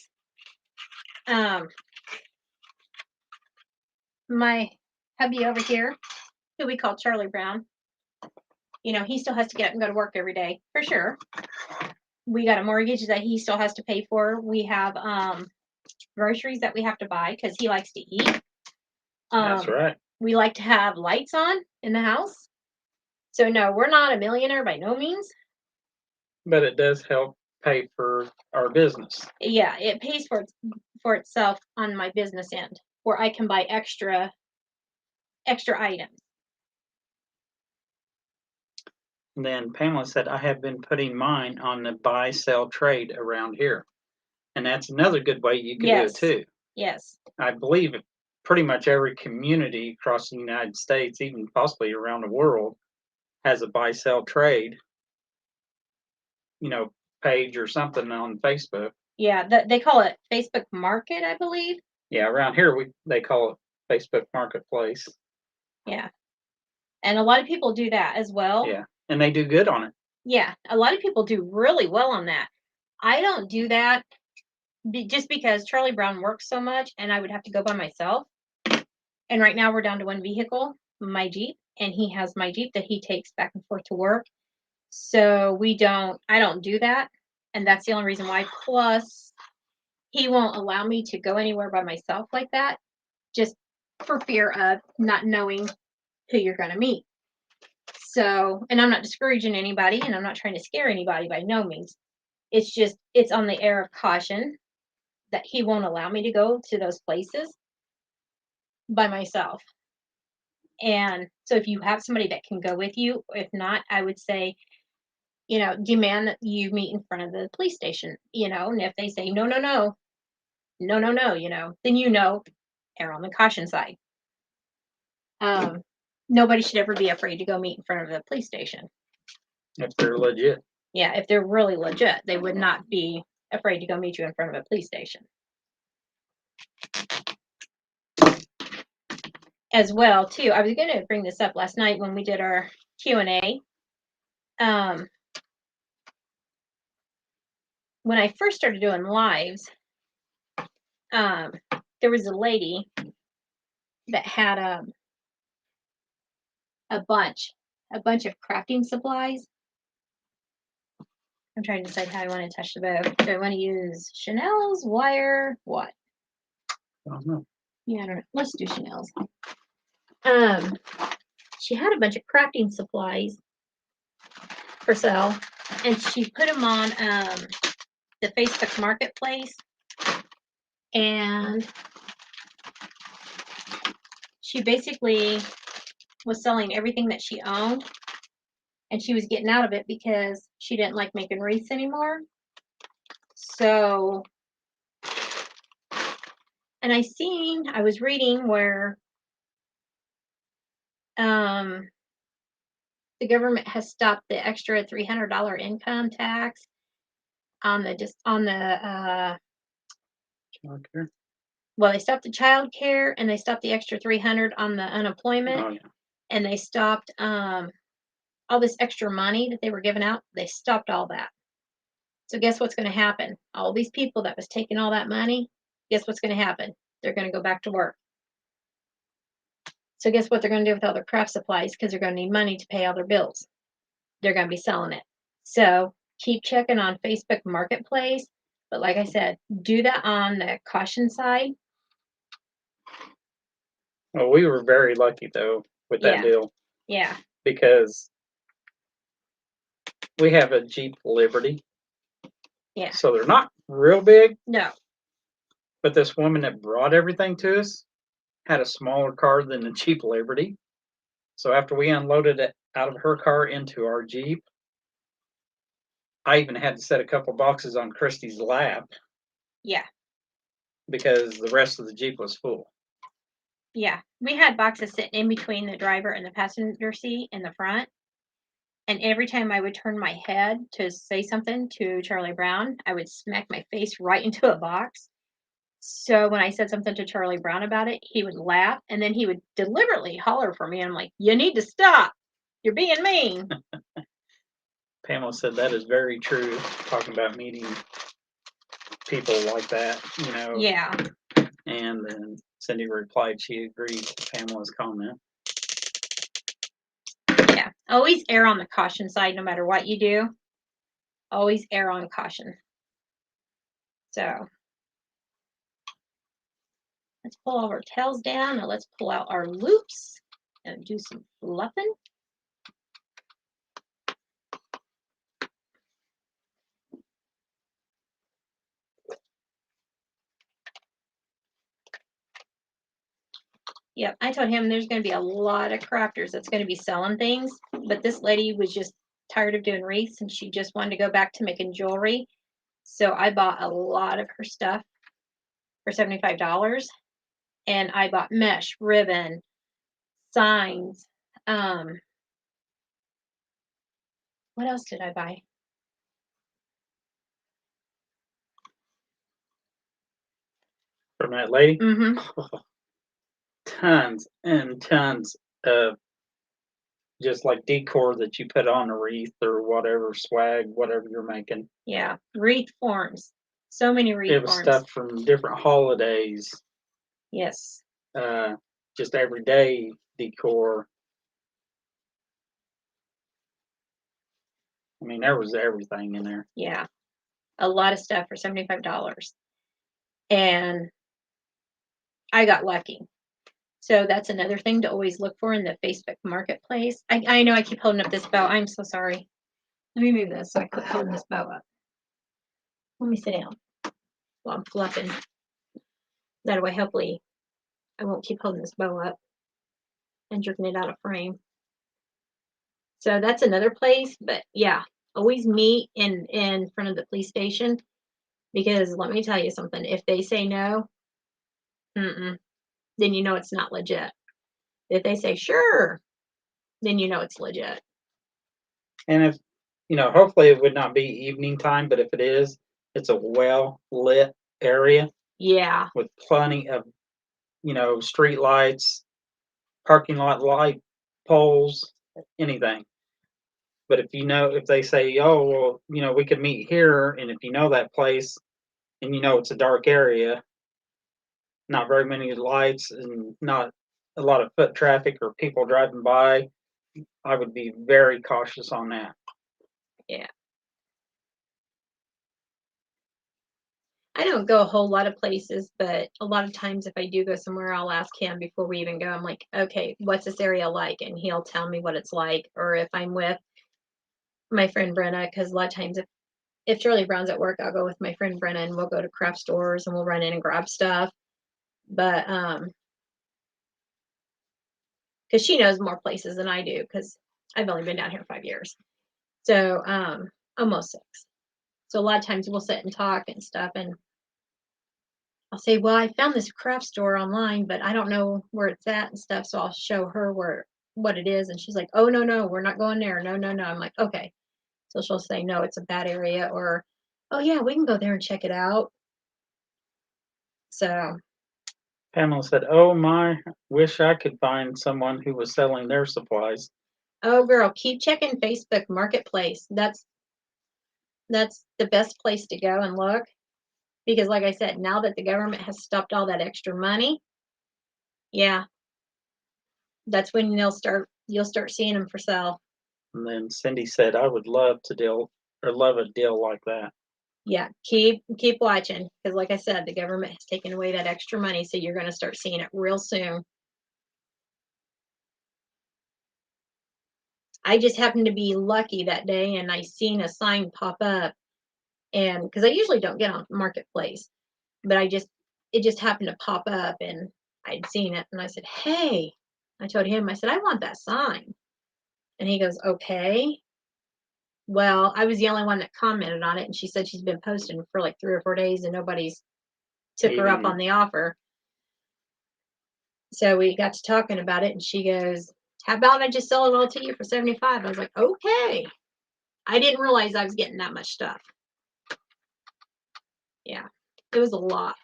[SPEAKER 2] My hubby over here, who we call Charlie Brown, you know, he still has to get up and go to work every day for sure. We got a mortgage that he still has to pay for. We have groceries that we have to buy because he likes to eat.
[SPEAKER 1] That's right.
[SPEAKER 2] We like to have lights on in the house. So no, we're not a millionaire by no means.
[SPEAKER 1] But it does help pay for our business.
[SPEAKER 2] Yeah, it pays for itself on my business end, where I can buy extra items.
[SPEAKER 1] And then Pamela said, I have been putting mine on the buy, sell, trade around here. And that's another good way you can do it too.
[SPEAKER 2] Yes.
[SPEAKER 1] I believe pretty much every community across the United States, even possibly around the world, has a buy, sell, trade, page or something on Facebook.
[SPEAKER 2] Yeah, they call it Facebook Market, I believe.
[SPEAKER 1] Yeah, around here they call it Facebook Marketplace.
[SPEAKER 2] Yeah. And a lot of people do that as well.
[SPEAKER 1] Yeah. And they do good on it.
[SPEAKER 2] Yeah, a lot of people do really well on that. I don't do that just because Charlie Brown works so much and I would have to go by myself. And right now we're down to one vehicle, my Jeep, and he has my Jeep that he takes back and forth to work. So I don't do that. And that's the only reason why. Plus, he won't allow me to go anywhere by myself like that, just for fear of not knowing who you're going to meet. So, and I'm not discouraging anybody and I'm not trying to scare anybody by no means. It's just, it's on the air of caution that he won't allow me to go to those places by myself. And so if you have somebody that can go with you, if not, I would say, demand that you meet in front of the police station, and if they say, no, then err on the caution side. Nobody should ever be afraid to go meet in front of the police station.
[SPEAKER 1] If they're legit.
[SPEAKER 2] Yeah, if they're really legit, they would not be afraid to go meet you in front of a police station. As well, too, I was going to bring this up last night when we did our Q&A. When I first started doing lives, there was a lady that had a bunch of crafting supplies. I'm trying to decide how I want to touch the bow. Do I want to use Chanel's, wire, what?
[SPEAKER 1] I don't know.
[SPEAKER 2] Yeah, I don't know. Let's do Chanel's. She had a bunch of crafting supplies for sale, and she put them on the Facebook Marketplace, and she basically was selling everything that she owned, and she was getting out of it because she didn't like making wreaths anymore. So, and I was reading where the government has stopped the extra $300 income tax on the
[SPEAKER 1] Childcare.
[SPEAKER 2] Well, they stopped the child care and they stopped the extra 300 on the unemployment.
[SPEAKER 1] Oh, yeah.
[SPEAKER 2] And they stopped all this extra money that they were giving out. They stopped all that. So guess what's going to happen? All these people that was taking all that money, guess what's going to happen? They're going to go back to work. So guess what they're going to do with all their craft supplies? Because they're going to need money to pay all their bills. They're going to be selling it. So keep checking on Facebook Marketplace. But like I said, do that on the caution side.
[SPEAKER 1] Well, we were very lucky though with that deal.
[SPEAKER 2] Yeah.
[SPEAKER 1] Because we have a Jeep Liberty.
[SPEAKER 2] Yeah.
[SPEAKER 1] So they're not real big.
[SPEAKER 2] No.
[SPEAKER 1] But this woman that brought everything to us had a smaller car than the Jeep Liberty. So after we unloaded it out of her car into our Jeep, I even had to set a couple boxes on Christy's lap.
[SPEAKER 2] Yeah.
[SPEAKER 1] Because the rest of the Jeep was full.
[SPEAKER 2] Yeah. We had boxes sitting in between the driver and the passenger seat in the front. And every time I would turn my head to say something to Charlie Brown, I would smack my face right into a box. So when I said something to Charlie Brown about it, he would laugh and then he would deliberately holler for me. And I'm like, you need to stop. You're being mean.
[SPEAKER 1] Pamela said that is very true, talking about meeting people like that, you know.
[SPEAKER 2] Yeah.
[SPEAKER 1] And then Cindy replied she agreed with Pamela's comment.
[SPEAKER 2] Yeah. Always err on the caution side no matter what you do. Always err on caution. So let's pull all our tails down and let's pull out our loops and do some fluffing. Yep, I told him there's going to be a lot of crafters that's going to be selling things, but this lady was just tired of doing wreaths and she just wanted to go back to making jewelry. So I bought a lot of her stuff for $75, and I bought mesh, ribbon, signs. What else did I buy?
[SPEAKER 1] From that lady?
[SPEAKER 2] Mm-hmm.
[SPEAKER 1] Tons and tons of just like decor that you put on a wreath or whatever, swag, whatever you're making.
[SPEAKER 2] Yeah, wreath forms. So many wreath
[SPEAKER 1] It was
[SPEAKER 2] forms.
[SPEAKER 1] stuff from different holidays,
[SPEAKER 2] Yes.
[SPEAKER 1] just everyday decor. I mean, there was everything in there.
[SPEAKER 2] Yeah, a lot of stuff for $75. And I got lucky. So that's another thing to always look for in the Facebook marketplace. I know I keep holding up this bow. I'm so sorry. Let me move this so I quit holding this bow up. Let me sit down while I'm fluffing. That way, hopefully, I won't keep holding this bow up and jerking it out of frame. So that's another place. But yeah, always meet in front of the police station, because let me tell you something. If they say no, then you know it's not legit. If they say sure, then you know it's legit.
[SPEAKER 1] And if, hopefully it would not be evening time, but if it is, it's a well lit area.
[SPEAKER 2] Yeah.
[SPEAKER 1] With plenty of, street lights, parking lot light poles, anything. But if they say, oh, well, we could meet here, and if you know that place and it's a dark area, not very many lights and not a lot of foot traffic or people driving by, I would be very cautious on that.
[SPEAKER 2] Yeah. I don't go a whole lot of places, but a lot of times if I do go somewhere, I'll ask him before we even go. I'm like, okay, what's this area like? And he'll tell me what it's like. Or if I'm with my friend Brenna, because a lot of times if Charlie Brown's at work, I'll go with my friend Brenna and we'll go to craft stores and we'll run in and grab stuff. But because she knows more places than I do, because I've only been down here 5 years. So almost 6. So a lot of times we'll sit and talk and stuff, and I'll say, well, I found this craft store online, but I don't know where it's at and stuff. So I'll show her what it is. And she's like, oh, no, we're not going there. No. I'm like, okay. So she'll say, no, it's a bad area, or, oh yeah, we can go there and check it out. So
[SPEAKER 1] Pamela said, oh my, wish I could find someone who was selling their supplies.
[SPEAKER 2] oh girl, keep checking Facebook Marketplace. That's the best place to go and look. Because like I said, now that the government has stopped all that extra money, yeah, that's when you'll start seeing them for sale.
[SPEAKER 1] And then Cindy said, I would love a deal like that.
[SPEAKER 2] Yeah, keep watching, because like I said, the government has taken away that extra money, so you're going to start seeing it real soon. I just happened to be lucky that day, and I seen a sign pop up, and because I usually don't get on Marketplace, but it just happened to pop up, and I'd seen it, and I said, hey, I told him, I said, I want that sign. And he goes, okay. Well, I was the only one that commented on it, and she said she's been posting for like 3 or 4 days and nobody's took her up on the offer. So we got to talking about it, and she goes, How about I just sell it all to you for 75? I was like, okay. I didn't realize I was getting that much stuff. Yeah, it was a lot.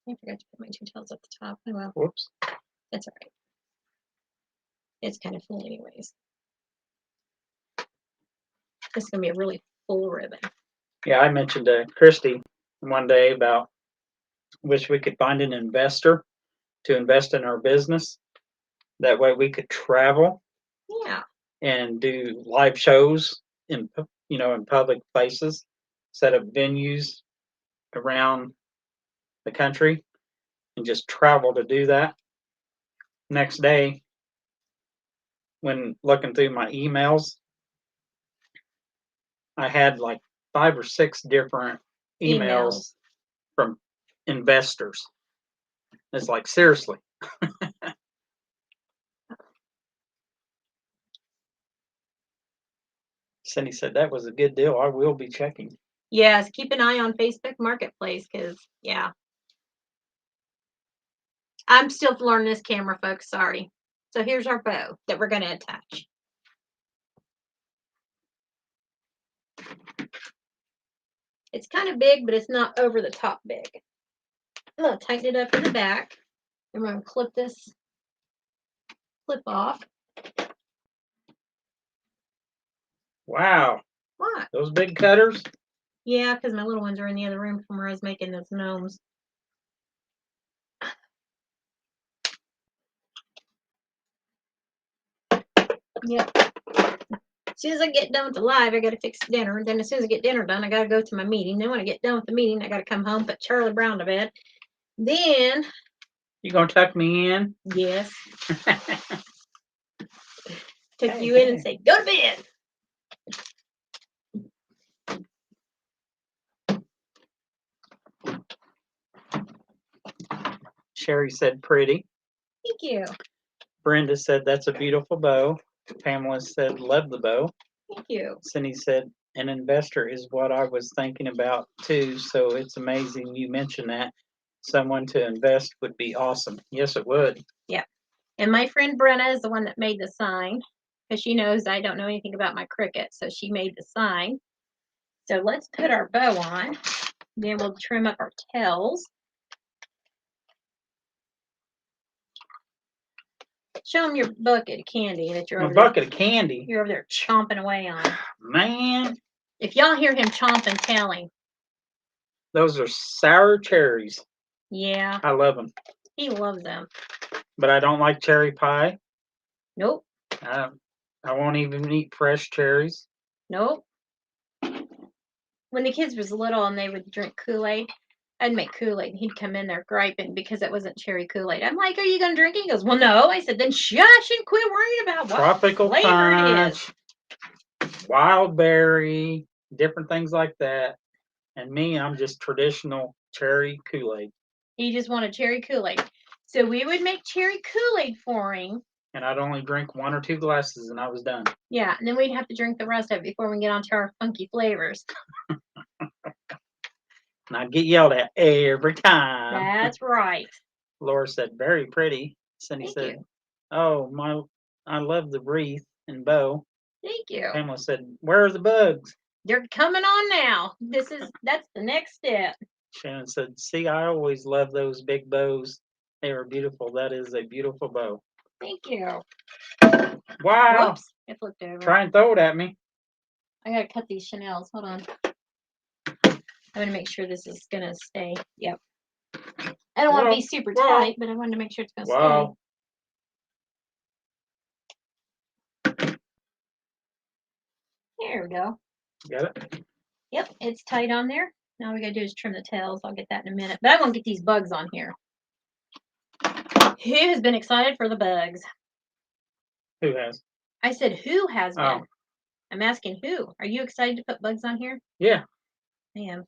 [SPEAKER 2] I forgot to put my 2 tails at the top. Oh well.
[SPEAKER 1] Whoops.
[SPEAKER 2] That's all right. It's kind of full anyways. This is going to be a really full ribbon.
[SPEAKER 1] Yeah, I mentioned to Christy one day about wish we could find an investor to invest in our business. That way we could travel
[SPEAKER 2] Yeah.
[SPEAKER 1] and do live shows in in public places, set up venues around the country and just travel to do that. Next day, when looking through my emails, I had like 5 or 6 different emails from investors. It's like, seriously. Cindy said that was a good deal. I will be checking.
[SPEAKER 2] Yes, keep an eye on Facebook Marketplace because, yeah. I'm still learning this camera, folks. Sorry. So here's our bow that we're going to attach. It's kind of big, but it's not over the top big. I'm going to tighten it up in the back. And we're going to clip this clip off.
[SPEAKER 1] Wow.
[SPEAKER 2] What?
[SPEAKER 1] Those big cutters?
[SPEAKER 2] Yeah, because my little ones are in the other room from where I was making those gnomes. Yep. As soon as I get done with the live, I got to fix dinner. And then as soon as I get dinner done, I got to go to my meeting. Then when I get done with the meeting, I got to come home, put Charlie Brown to bed. Then.
[SPEAKER 1] You gonna tuck me in?
[SPEAKER 2] Yes. Tuck you in and say, go to bed.
[SPEAKER 1] Sherry said pretty.
[SPEAKER 2] Thank you.
[SPEAKER 1] Brenda said that's a beautiful bow. Pamela said love the bow.
[SPEAKER 2] Thank you.
[SPEAKER 1] Cindy said an investor is what I was thinking about too. So it's amazing you mentioned that. Someone to invest would be awesome. Yes, it would.
[SPEAKER 2] Yeah. And my friend Brenna is the one that made the sign because she knows I don't know anything about my cricket. So she made the sign. So let's put our bow on. Then we'll trim up our tails. Show them your bucket of candy that you're
[SPEAKER 1] My
[SPEAKER 2] over
[SPEAKER 1] bucket
[SPEAKER 2] there.
[SPEAKER 1] of candy.
[SPEAKER 2] You're over there chomping away on.
[SPEAKER 1] Man.
[SPEAKER 2] If y'all hear him chomping, tell him.
[SPEAKER 1] Those are sour cherries.
[SPEAKER 2] Yeah.
[SPEAKER 1] I love them.
[SPEAKER 2] He loves them.
[SPEAKER 1] But I don't like cherry pie.
[SPEAKER 2] Nope.
[SPEAKER 1] I won't even eat fresh cherries.
[SPEAKER 2] Nope. When the kids was little and they would drink Kool-Aid, I'd make Kool-Aid and he'd come in there griping because it wasn't cherry Kool-Aid. I'm like, are you going to drink it? He goes, well, no. I said, then shush and quit worrying about what
[SPEAKER 1] Tropical
[SPEAKER 2] flavor
[SPEAKER 1] punch,
[SPEAKER 2] it is.
[SPEAKER 1] wild berry, different things like that. And me, I'm just traditional cherry Kool-Aid.
[SPEAKER 2] He just wanted cherry Kool-Aid. So we would make cherry Kool-Aid for him.
[SPEAKER 1] And I'd only drink 1 or 2 glasses and I was done.
[SPEAKER 2] Yeah, and then we'd have to drink the rest of it before we get on to our funky flavors.
[SPEAKER 1] And I'd get yelled at every time.
[SPEAKER 2] That's right.
[SPEAKER 1] Laura said, very pretty. Cindy
[SPEAKER 2] Thank
[SPEAKER 1] said,
[SPEAKER 2] you.
[SPEAKER 1] oh, I love the wreath and bow.
[SPEAKER 2] Thank you.
[SPEAKER 1] Pamela said, where are the bugs?
[SPEAKER 2] They're coming on now. That's the next step.
[SPEAKER 1] Shannon said, see, I always love those big bows. They are beautiful. That is a beautiful bow.
[SPEAKER 2] Thank you.
[SPEAKER 1] Wow.
[SPEAKER 2] Whoops. I flipped over.
[SPEAKER 1] Try and throw it at me.
[SPEAKER 2] I gotta cut these Chanels. Hold on. I'm gonna make sure this is gonna stay. Yep. I don't want to be super tight, but I wanted to make sure it's gonna stay. There we go.
[SPEAKER 1] Got it?
[SPEAKER 2] Yep, it's tight on there. Now all we gotta do is trim the tails. I'll get that in a minute. But I want to get these bugs on here. Who has been excited for the bugs?
[SPEAKER 1] Who has?
[SPEAKER 2] I said who has been.
[SPEAKER 1] Oh.
[SPEAKER 2] I'm asking who. Are you excited to put bugs on here?
[SPEAKER 1] Yeah.
[SPEAKER 2] I am.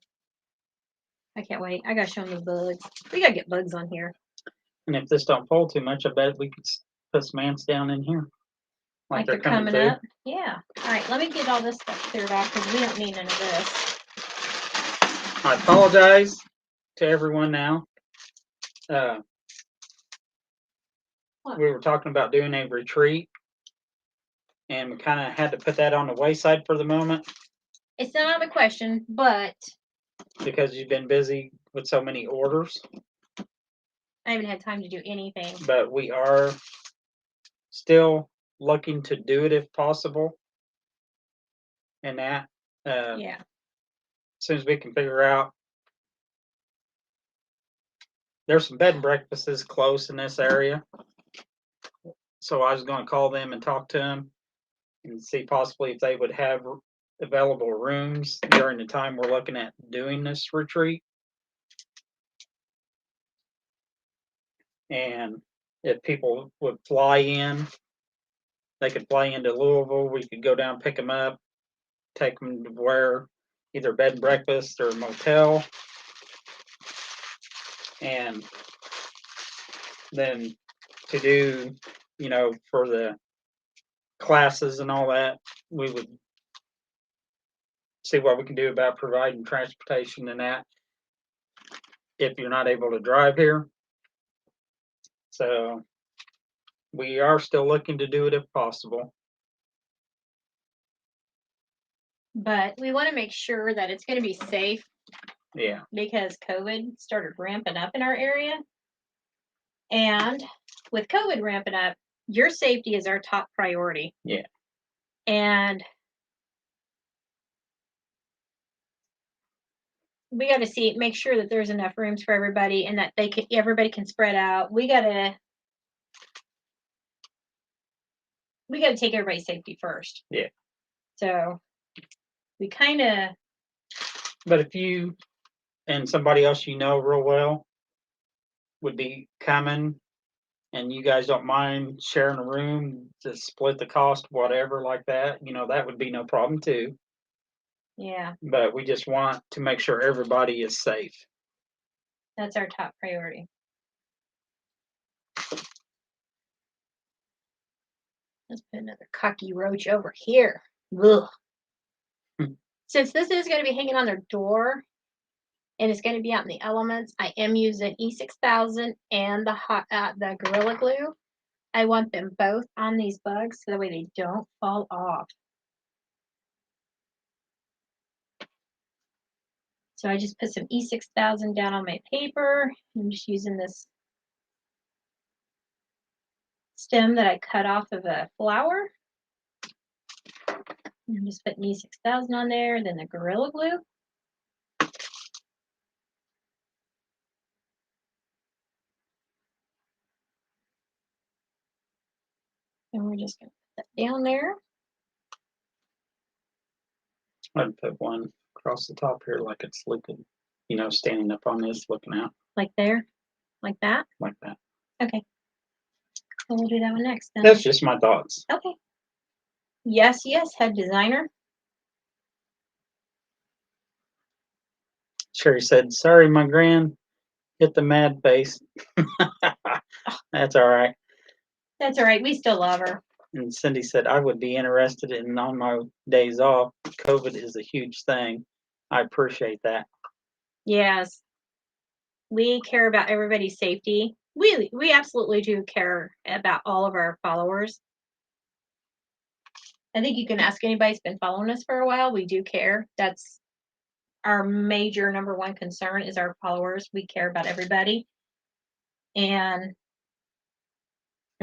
[SPEAKER 2] I can't wait. I gotta show them the bugs. We gotta get bugs on here.
[SPEAKER 1] And if this don't fold too much, I bet we could put some ants down in here.
[SPEAKER 2] Like they're coming
[SPEAKER 1] through.
[SPEAKER 2] up. Yeah. All right, let me get all this stuff cleared off because we don't need none of this.
[SPEAKER 1] I apologize to everyone now. We were talking about doing a retreat, and we kind of had to put that on the wayside for the moment
[SPEAKER 2] It's not out of the question, but
[SPEAKER 1] because you've been busy with so many orders.
[SPEAKER 2] I haven't had time to do anything.
[SPEAKER 1] But we are still looking to do it if possible. And that,
[SPEAKER 2] Yeah.
[SPEAKER 1] as soon as we can figure out, there's some bed and breakfasts close in this area. So I was going to call them and talk to them and see possibly if they would have available rooms during the time we're looking at doing this retreat. And if people would fly in, they could fly into Louisville. We could go down, pick them up, take them to where either bed and breakfast or motel. And then to do, for the classes and all that, we would see what we can do about providing transportation and that if you're not able to drive here. So we are still looking to do it if possible.
[SPEAKER 2] But we want to make sure that it's going to be safe.
[SPEAKER 1] Yeah.
[SPEAKER 2] Because COVID started ramping up in our area. And with COVID ramping up, your safety is our top priority.
[SPEAKER 1] Yeah.
[SPEAKER 2] And we got to make sure that there's enough rooms for everybody and that everybody can spread out. We got to take everybody's safety first.
[SPEAKER 1] Yeah.
[SPEAKER 2] So we kind of.
[SPEAKER 1] But if you and somebody else real well would be coming and you guys don't mind sharing a room to split the cost, whatever like that, that would be no problem too.
[SPEAKER 2] Yeah.
[SPEAKER 1] But we just want to make sure everybody is safe.
[SPEAKER 2] That's our top priority. Let's put another cockroach over here. Ugh. Since this is going to be hanging on their door and it's going to be out in the elements, I am using E6000 and the Gorilla Glue. I want them both on these bugs so that way they don't fall off. So I just put some E6000 down on my paper. I'm just using this stem that I cut off of a flower. I'm just putting E6000 on there, then the Gorilla Glue. And we're just going to put that down there.
[SPEAKER 1] I'd put one across the top here like it's looking, standing up on this, looking out.
[SPEAKER 2] Like there? Like that?
[SPEAKER 1] Like that.
[SPEAKER 2] Okay. So we'll do that one next then.
[SPEAKER 1] That's just my thoughts.
[SPEAKER 2] Okay. Yes, head designer.
[SPEAKER 1] Sherry said, sorry, my grand hit the mad face. That's all right.
[SPEAKER 2] That's all right. We still love her.
[SPEAKER 1] And Cindy said, I would be interested in on my days off. COVID is a huge thing. I appreciate that.
[SPEAKER 2] Yes. We care about everybody's safety. We absolutely do care about all of our followers. I think you can ask anybody who's been following us for a while. We do care. That's our major number one concern is our followers. We care about everybody. And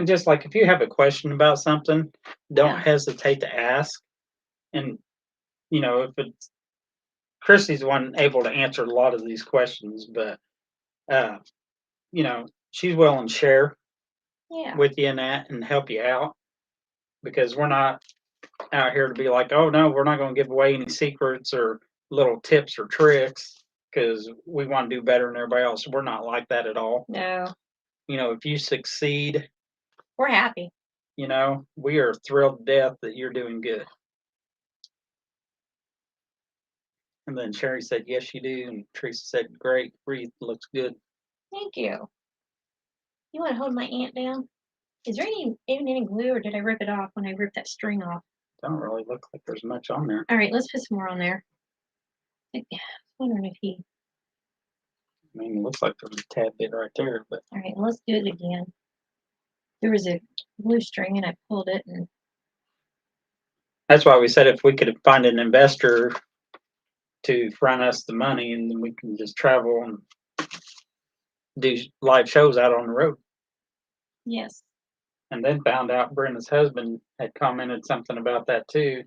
[SPEAKER 1] just like if you have a question about something, don't hesitate to ask. And, if it's Christy's one able to answer a lot of these questions, but, she's willing to share with you in that and help you out because we're not out here to be like, oh no, we're not going to give away any secrets or little tips or tricks because we want to do better than everybody else. We're not like that at all.
[SPEAKER 2] No.
[SPEAKER 1] If you succeed,
[SPEAKER 2] we're happy.
[SPEAKER 1] We are thrilled to death that you're doing good. And then Sherry said, yes, you do. And Teresa said, great. Wreath looks good.
[SPEAKER 2] Thank you. You want to hold my aunt down? Is there any glue, or did I rip it off when I ripped that string off?
[SPEAKER 1] Don't really look like there's much on there.
[SPEAKER 2] All right, let's put some more on there. I was wondering if he.
[SPEAKER 1] I mean, it looks like there's a tad bit right there, but
[SPEAKER 2] All right, let's do it again. There was a glue string, and I pulled it, and
[SPEAKER 1] that's why we said if we could find an investor to front us the money, and then we can just travel and do live shows out on the road.
[SPEAKER 2] yes.
[SPEAKER 1] And then found out Brenda's husband had commented something about that too.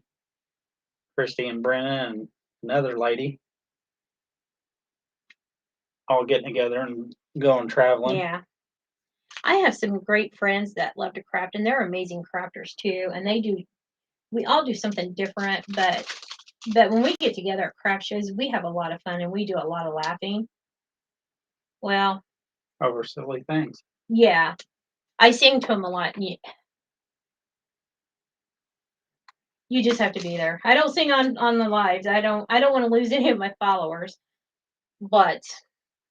[SPEAKER 1] Christy and Brenna and another lady all getting together and going traveling.
[SPEAKER 2] Yeah. I have some great friends that love to craft, and they're amazing crafters too. And we all do something different, but when we get together at craft shows, we have a lot of fun and we do a lot of laughing. Well,
[SPEAKER 1] Over silly things.
[SPEAKER 2] yeah, I sing to them a lot. And you just have to be there. I don't sing on the lives. I don't want to lose any of my followers. But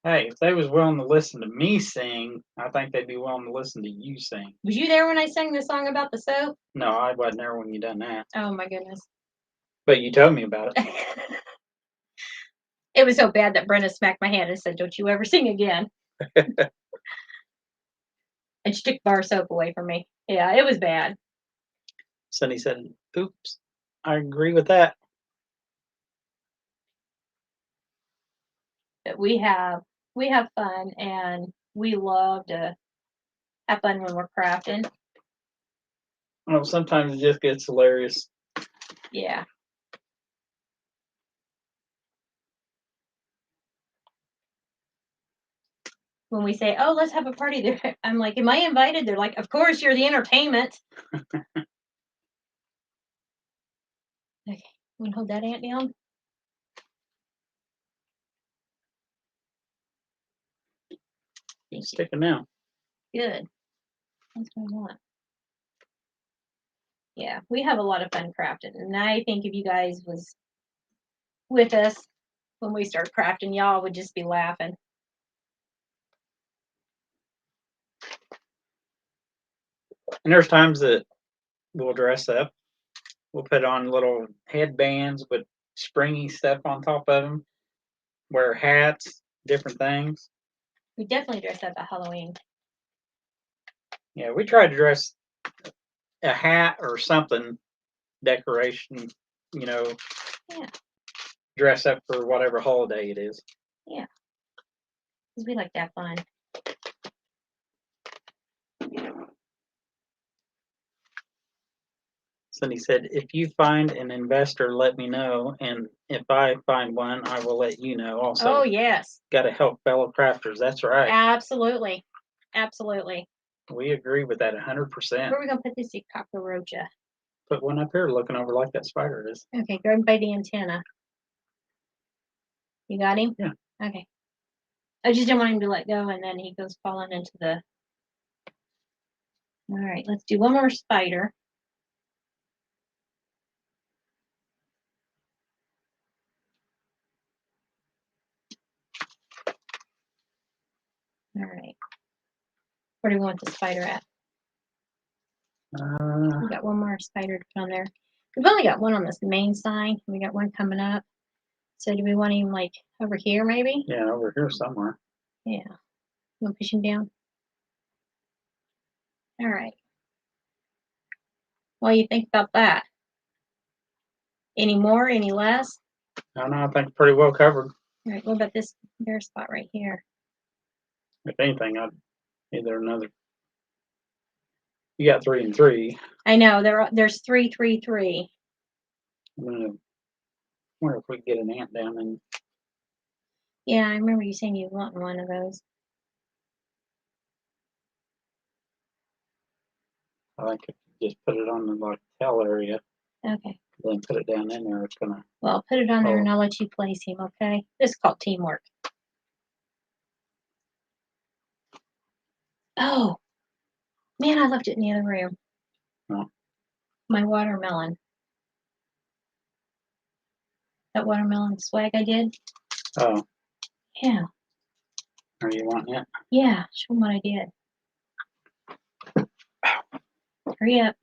[SPEAKER 1] Hey, if they was willing to listen to me sing, I think they'd be willing to listen to you sing.
[SPEAKER 2] was you there when I sang the song about the soap?
[SPEAKER 1] No, I wasn't there when you done that.
[SPEAKER 2] Oh my goodness.
[SPEAKER 1] But you told me about it.
[SPEAKER 2] It was so bad that Brenda smacked my hand and said, "Don't you ever sing again." And she took bar soap away from me. Yeah, it was bad.
[SPEAKER 1] Sonny said, oops, I agree with that.
[SPEAKER 2] But we have fun, and we love to have fun when we're crafting.
[SPEAKER 1] Well, sometimes it just gets hilarious.
[SPEAKER 2] Yeah. When we say, "Oh, let's have a party," there, I'm like, "Am I invited?" They're like, "Of course, you're the entertainment." Okay, we hold that ant down.
[SPEAKER 1] It's sticking now.
[SPEAKER 2] Good. That's what I want. Yeah, we have a lot of fun crafting, and I think if you guys was with us when we start crafting, y'all would just be laughing.
[SPEAKER 1] And there's times that we'll dress up. We'll put on little headbands with springy stuff on top of them, wear hats, different things.
[SPEAKER 2] We definitely dress up at Halloween.
[SPEAKER 1] Yeah, we try to dress a hat or something, decoration, you know,
[SPEAKER 2] Yeah.
[SPEAKER 1] dress up for whatever holiday it is.
[SPEAKER 2] Yeah. Because we like to have fun.
[SPEAKER 1] Cindy said, if you find an investor, let me know. And if I find one, I will let you know also.
[SPEAKER 2] Oh, yes.
[SPEAKER 1] Got to help fellow crafters. That's right.
[SPEAKER 2] Absolutely. Absolutely.
[SPEAKER 1] We agree with that 100%.
[SPEAKER 2] Where are we going to put this cockroach?
[SPEAKER 1] Put one up here looking over like that spider is.
[SPEAKER 2] Okay, grab him by the antenna. You got him?
[SPEAKER 1] Yeah.
[SPEAKER 2] Okay. I just didn't want him to let go, and then he goes falling into the... All right, let's do one more spider. All right. Where do we want the spider at? We got one more spider to put on there. We've only got one on this main sign. We got one coming up. So do we want him like over here maybe?
[SPEAKER 1] Yeah, over here somewhere.
[SPEAKER 2] Yeah. You want to push him down? All right. What do you think about that? Any more? Any less?
[SPEAKER 1] I know, I think pretty well covered.
[SPEAKER 2] All right. What about this bare spot right here?
[SPEAKER 1] If anything, I'd either another. You got 3 and 3.
[SPEAKER 2] I know there's 3, 3, 3.
[SPEAKER 1] I'm gonna wonder if we can get an ant down and.
[SPEAKER 2] Yeah, I remember you saying you want one of those.
[SPEAKER 1] I think if you just put it on the like tail area,
[SPEAKER 2] Okay.
[SPEAKER 1] then put it down in there, it's gonna.
[SPEAKER 2] Well, put it on there and I'll let you place him, okay? This is called teamwork. Oh, man, I left it in the other room.
[SPEAKER 1] Oh.
[SPEAKER 2] My watermelon. That watermelon swag I did?
[SPEAKER 1] Oh.
[SPEAKER 2] Yeah.
[SPEAKER 1] Are you wanting it?
[SPEAKER 2] Yeah, show them what I did. Hurry up.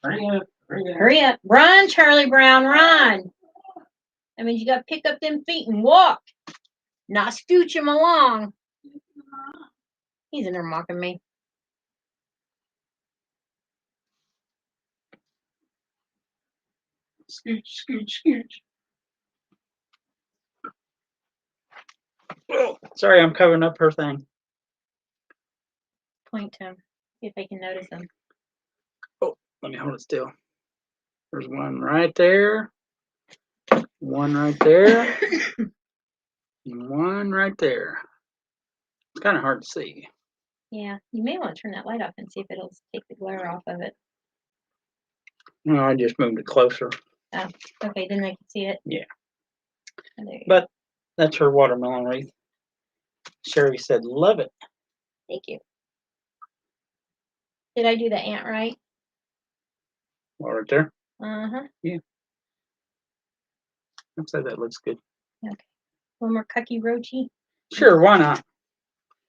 [SPEAKER 1] Hurry up. Hurry up.
[SPEAKER 2] Hurry up. Run, Charlie Brown, run. That means you got to pick up them feet and walk. Not scooch him along. He's in there mocking me.
[SPEAKER 1] Scooch, scooch, scooch. Oh, sorry, I'm covering up her thing.
[SPEAKER 2] Point to him. See if they can notice him.
[SPEAKER 1] Oh, let me hold it still. There's one right there. One right there. And one right there. It's kind of hard to see.
[SPEAKER 2] Yeah, you may want to turn that light off and see if it'll take the glare off of it.
[SPEAKER 1] No, I just moved it closer.
[SPEAKER 2] Oh, okay, then they can see it.
[SPEAKER 1] Yeah.
[SPEAKER 2] Oh, there you go.
[SPEAKER 1] But that's her watermelon wreath. Sherry said, love it.
[SPEAKER 2] Thank you. Did I do the ant right?
[SPEAKER 1] Well, right there.
[SPEAKER 2] Uh-huh.
[SPEAKER 1] Yeah. I'd say that looks good.
[SPEAKER 2] Okay. One more cucky roachy.
[SPEAKER 1] Sure, why not?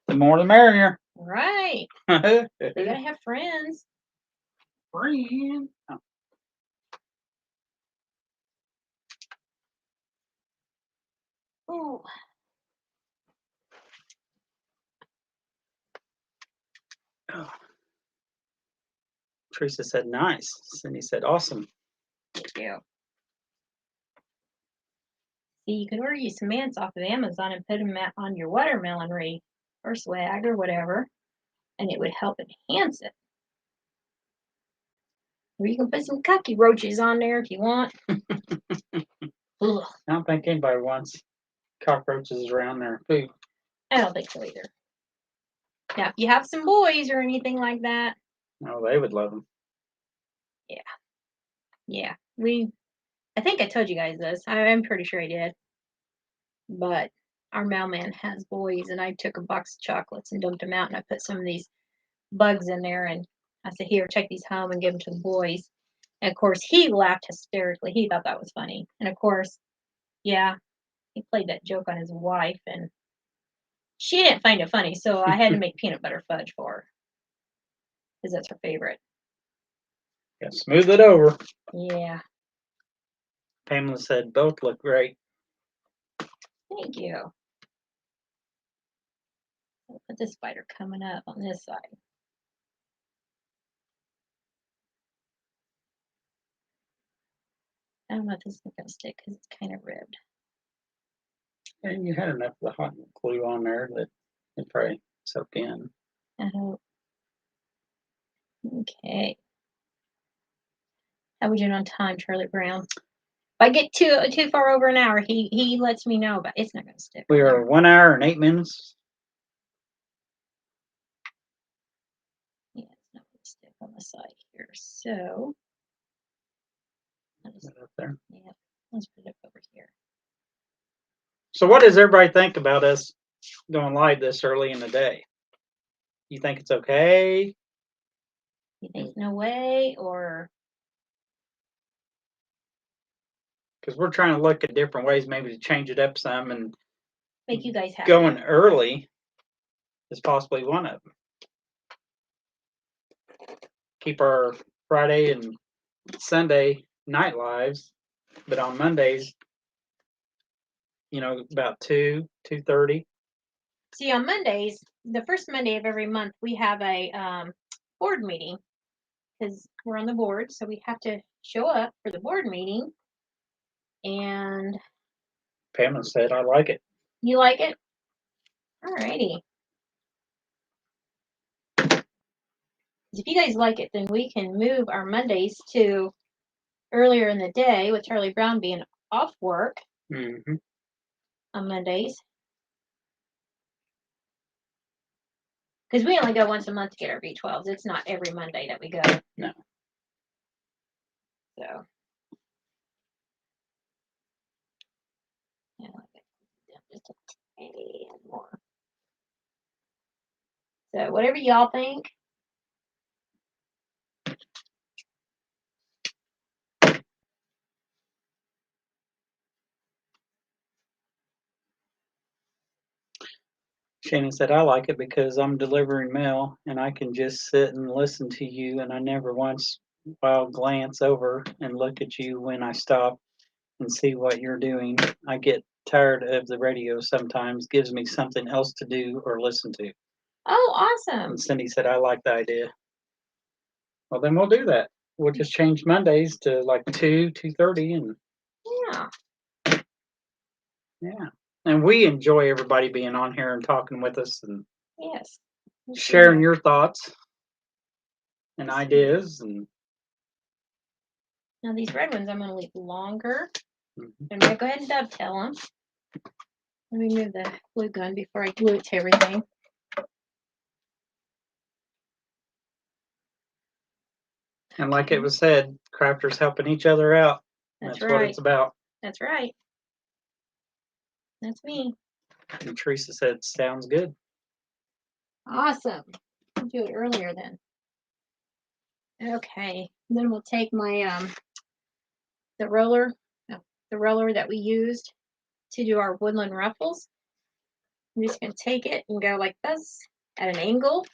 [SPEAKER 1] The more the merrier.
[SPEAKER 2] Right. They gotta have friends.
[SPEAKER 1] Friend. Oh.
[SPEAKER 2] Oh.
[SPEAKER 1] Oh. Teresa said, nice. Cindy said, awesome.
[SPEAKER 2] Thank you. See, you could order you some ants off of Amazon and put them on your watermelon wreath or swag or whatever, and it would help enhance it. Or you can put some cucky roaches on there if you want. Ugh,
[SPEAKER 1] I don't think anybody wants cockroaches around their food.
[SPEAKER 2] I don't think so either. Now, if you have some boys or anything like that,
[SPEAKER 1] Oh, they would love them.
[SPEAKER 2] yeah, I think I told you guys this. I'm pretty sure I did. But our mailman has boys, and I took a box of chocolates and dumped them out, and I put some of these bugs in there, and I said, here, take these home and give them to the boys. And of course, he laughed hysterically. He thought that was funny. And of course, yeah, he played that joke on his wife, and she didn't find it funny, so I had to make peanut butter fudge for her because that's her favorite.
[SPEAKER 1] Yeah, smooth it over.
[SPEAKER 2] Yeah,
[SPEAKER 1] Pamela said, both look great.
[SPEAKER 2] thank you. I'll put this spider coming up on this side. I don't know if this is going to stick because it's kind of ribbed.
[SPEAKER 1] And you had enough of the hot glue on there that it probably soaked in.
[SPEAKER 2] I hope. Okay. How we doing on time, Charlie Brown? If I get too far over an hour, he lets me know, but it's not going to stick.
[SPEAKER 1] We are 1 hour and 8 minutes.
[SPEAKER 2] Yeah, it's not going to stick on the side here. So,
[SPEAKER 1] Is that up there?
[SPEAKER 2] yeah, let's put it over here.
[SPEAKER 1] So what does everybody think about us going live this early in the day? You think it's okay?
[SPEAKER 2] You think no way, or
[SPEAKER 1] Because we're trying to look at different ways maybe to change it up some, and
[SPEAKER 2] make you guys happy?
[SPEAKER 1] going early is possibly one of them. Keep our Friday and Sunday night lives, but on Mondays, about 2:30.
[SPEAKER 2] See, on Mondays, the first Monday of every month, we have a board meeting because we're on the board, so we have to show up for the board meeting. And
[SPEAKER 1] Pamela said, I like it.
[SPEAKER 2] you like it? Alrighty. If you guys like it, then we can move our Mondays to earlier in the day with Charlie Brown being off work
[SPEAKER 1] Mm-hmm.
[SPEAKER 2] on Mondays. Because we only go once a month to get our B12s. It's not every Monday that we go.
[SPEAKER 1] No.
[SPEAKER 2] So. Yeah, just a tiny more. So whatever y'all think.
[SPEAKER 1] Shannon said, I like it because I'm delivering mail and I can just sit and listen to you, and I never once while glance over and look at you when I stop and see what you're doing. I get tired of the radio sometimes, gives me something else to do or listen to.
[SPEAKER 2] Oh, awesome.
[SPEAKER 1] And Cindy said, I like the idea. Well, then we'll do that. We'll just change Mondays to like 2:30, and
[SPEAKER 2] Yeah.
[SPEAKER 1] yeah. And we enjoy everybody being on here and talking with us and
[SPEAKER 2] Yes.
[SPEAKER 1] sharing your thoughts and ideas. And
[SPEAKER 2] now these red ones I'm going to leave longer. I'm going to go ahead and dovetail them. Let me move the glue gun before I glue it to everything.
[SPEAKER 1] And like it was said, crafters helping each other out.
[SPEAKER 2] That's
[SPEAKER 1] What
[SPEAKER 2] right.
[SPEAKER 1] it's about.
[SPEAKER 2] That's right. That's me.
[SPEAKER 1] And Teresa said, sounds good.
[SPEAKER 2] Awesome. I'll do it earlier then. Okay. Then we'll take my the roller that we used to do our woodland ruffles. I'm just going to take it and go like this at an angle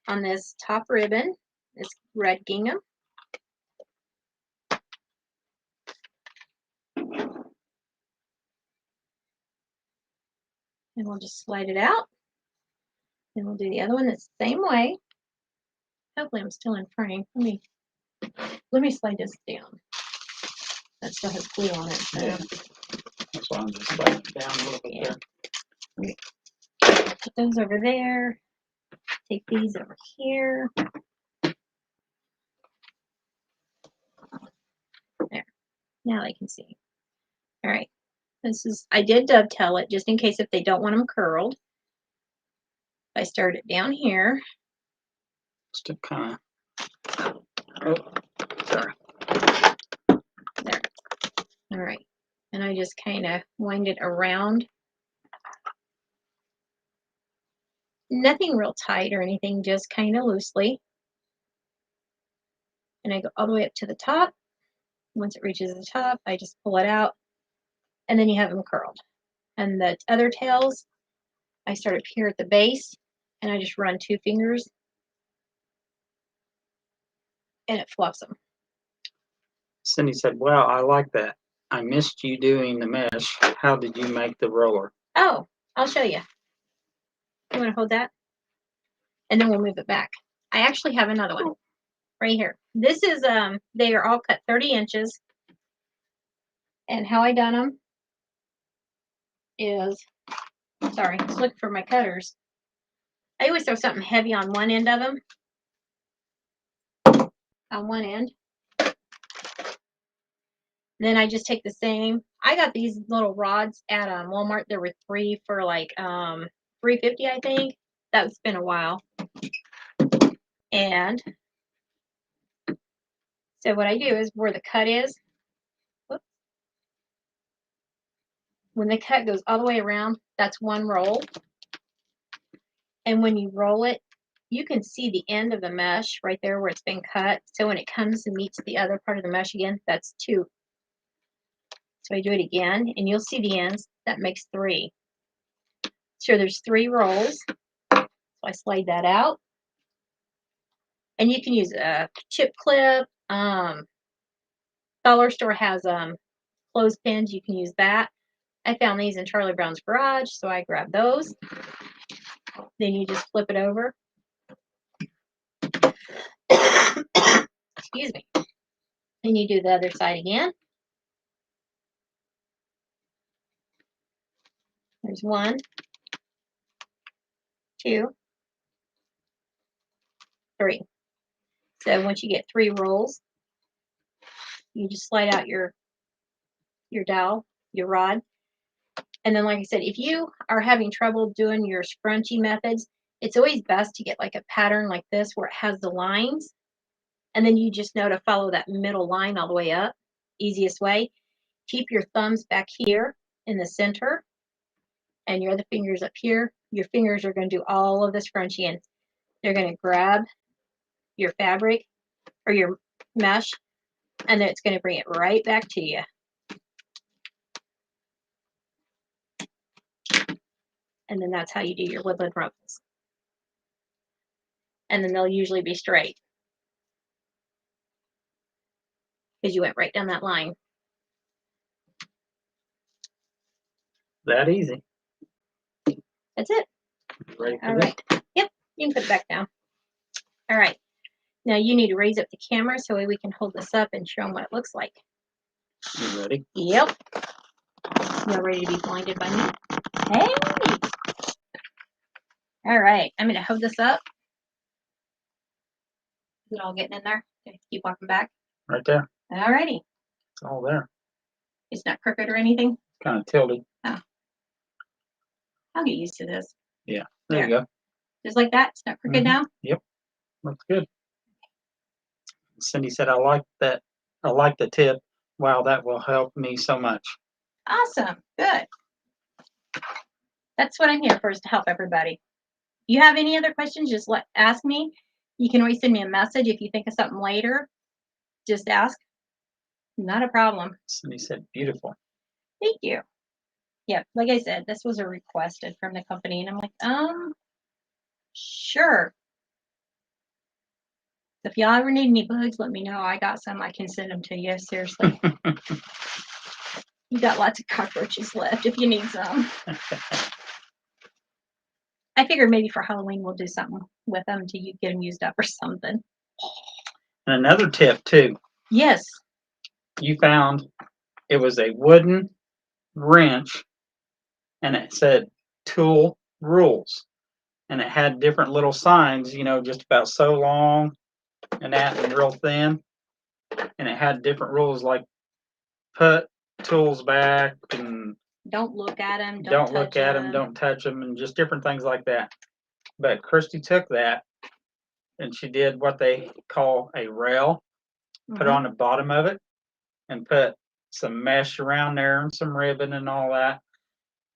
[SPEAKER 2] on this top ribbon, this red gingham. And we'll just slide it out. And we'll do the other one the same way. Hopefully I'm still in frame. Let me slide this down. That still has glue on it. So.
[SPEAKER 1] Yeah. That's why I'm just sliding it down a little bit there.
[SPEAKER 2] Put those over there. Take these over here. There. Now I can see. All right. I did dovetail it just in case if they don't want them curled. I start it down here.
[SPEAKER 1] Just to kind of, oh, sorry.
[SPEAKER 2] There. All right. And I just kind of wind it around. Nothing real tight or anything, just kind of loosely. And I go all the way up to the top. Once it reaches the top, I just pull it out. And then you have them curled. And the other tails, I start up here at the base. And I just run 2 fingers. And it fluffs them.
[SPEAKER 1] Cindy said, wow, I like that. I missed you doing the mesh. How did you make the roller?
[SPEAKER 2] Oh, I'll show you. You want to hold that? And then we'll move it back. I actually have another one right here. This is, they are all cut 30 inches. And how I done them is, sorry, let's look for my cutters. I always throw something heavy on one end of them. On one end. Then I just take the same. I got these little rods at Walmart. There were 3 for like $3.50, I think. That's been a while. And so what I do is where the cut is, whoops, when the cut goes all the way around, that's one roll. And when you roll it, you can see the end of the mesh right there where it's been cut. So when it comes and meets the other part of the mesh again, that's 2. So I do it again, and you'll see the ends. That makes 3. So there's 3 rolls. So I slide that out. And you can use a chip clip. Dollar store has clothespins. You can use that. I found these in Charlie Brown's garage, so I grabbed those. Then you just flip it over. Excuse me. And you do the other side again. There's 1, 2, 3. So once you get 3 rolls, you just slide out your dowel, your rod. And then, like I said, if you are having trouble doing your scrunchy methods, it's always best to get like a pattern like this where it has the lines. And then you just know to follow that middle line all the way up. Easiest way. Keep your thumbs back here in the center and your other fingers up here. Your fingers are going to do all of the scrunching. They're going to grab your fabric or your mesh, and then it's going to bring it right back to you. And then that's how you do your woodland roses. And then they'll usually be straight. Because you went right down that line.
[SPEAKER 1] That easy.
[SPEAKER 2] That's it.
[SPEAKER 1] Ready for
[SPEAKER 2] All
[SPEAKER 1] this?
[SPEAKER 2] right. Yep, you can put it back down. All right. Now you need to raise up the camera so we can hold this up and show them what it looks like.
[SPEAKER 1] You ready?
[SPEAKER 2] Yep. You're ready to be blinded by me? Hey! All right. I'm going to hold this up. Is it all getting in there? Okay, keep walking back.
[SPEAKER 1] Right there.
[SPEAKER 2] All righty.
[SPEAKER 1] It's all there.
[SPEAKER 2] It's not crooked or anything?
[SPEAKER 1] Kind of tilted.
[SPEAKER 2] Oh. I'll get used to this.
[SPEAKER 1] Yeah. There you go.
[SPEAKER 2] Just like that? It's not crooked now?
[SPEAKER 1] Yep. Looks good. Cindy said, I like that. I like the tip. Wow, that will help me so much.
[SPEAKER 2] Awesome. Good. That's what I'm here for, is to help everybody. You have any other questions, just ask me. You can always send me a message if you think of something later. Just ask. Not a problem.
[SPEAKER 1] Cindy said, beautiful.
[SPEAKER 2] Thank you. Yeah, like I said, this was a requested from the company, and I'm like, sure. If y'all ever need any bugs, let me know. I got some. I can send them to you. Seriously. You got lots of cockroaches left if you need some. I figured maybe for Halloween we'll do something with them till you get them used up or something.
[SPEAKER 1] And another tip too.
[SPEAKER 2] Yes.
[SPEAKER 1] You found it was a wooden wrench, and it said tool rules, and it had different little signs, just about so long and that and real thin, and it had different rules like put tools back and
[SPEAKER 2] don't look at them.
[SPEAKER 1] Don't look at them. Don't touch them, and just different things like that. But Christy took that and she did what they call a rail, put on the bottom of it, and put some mesh around there and some ribbon and all that.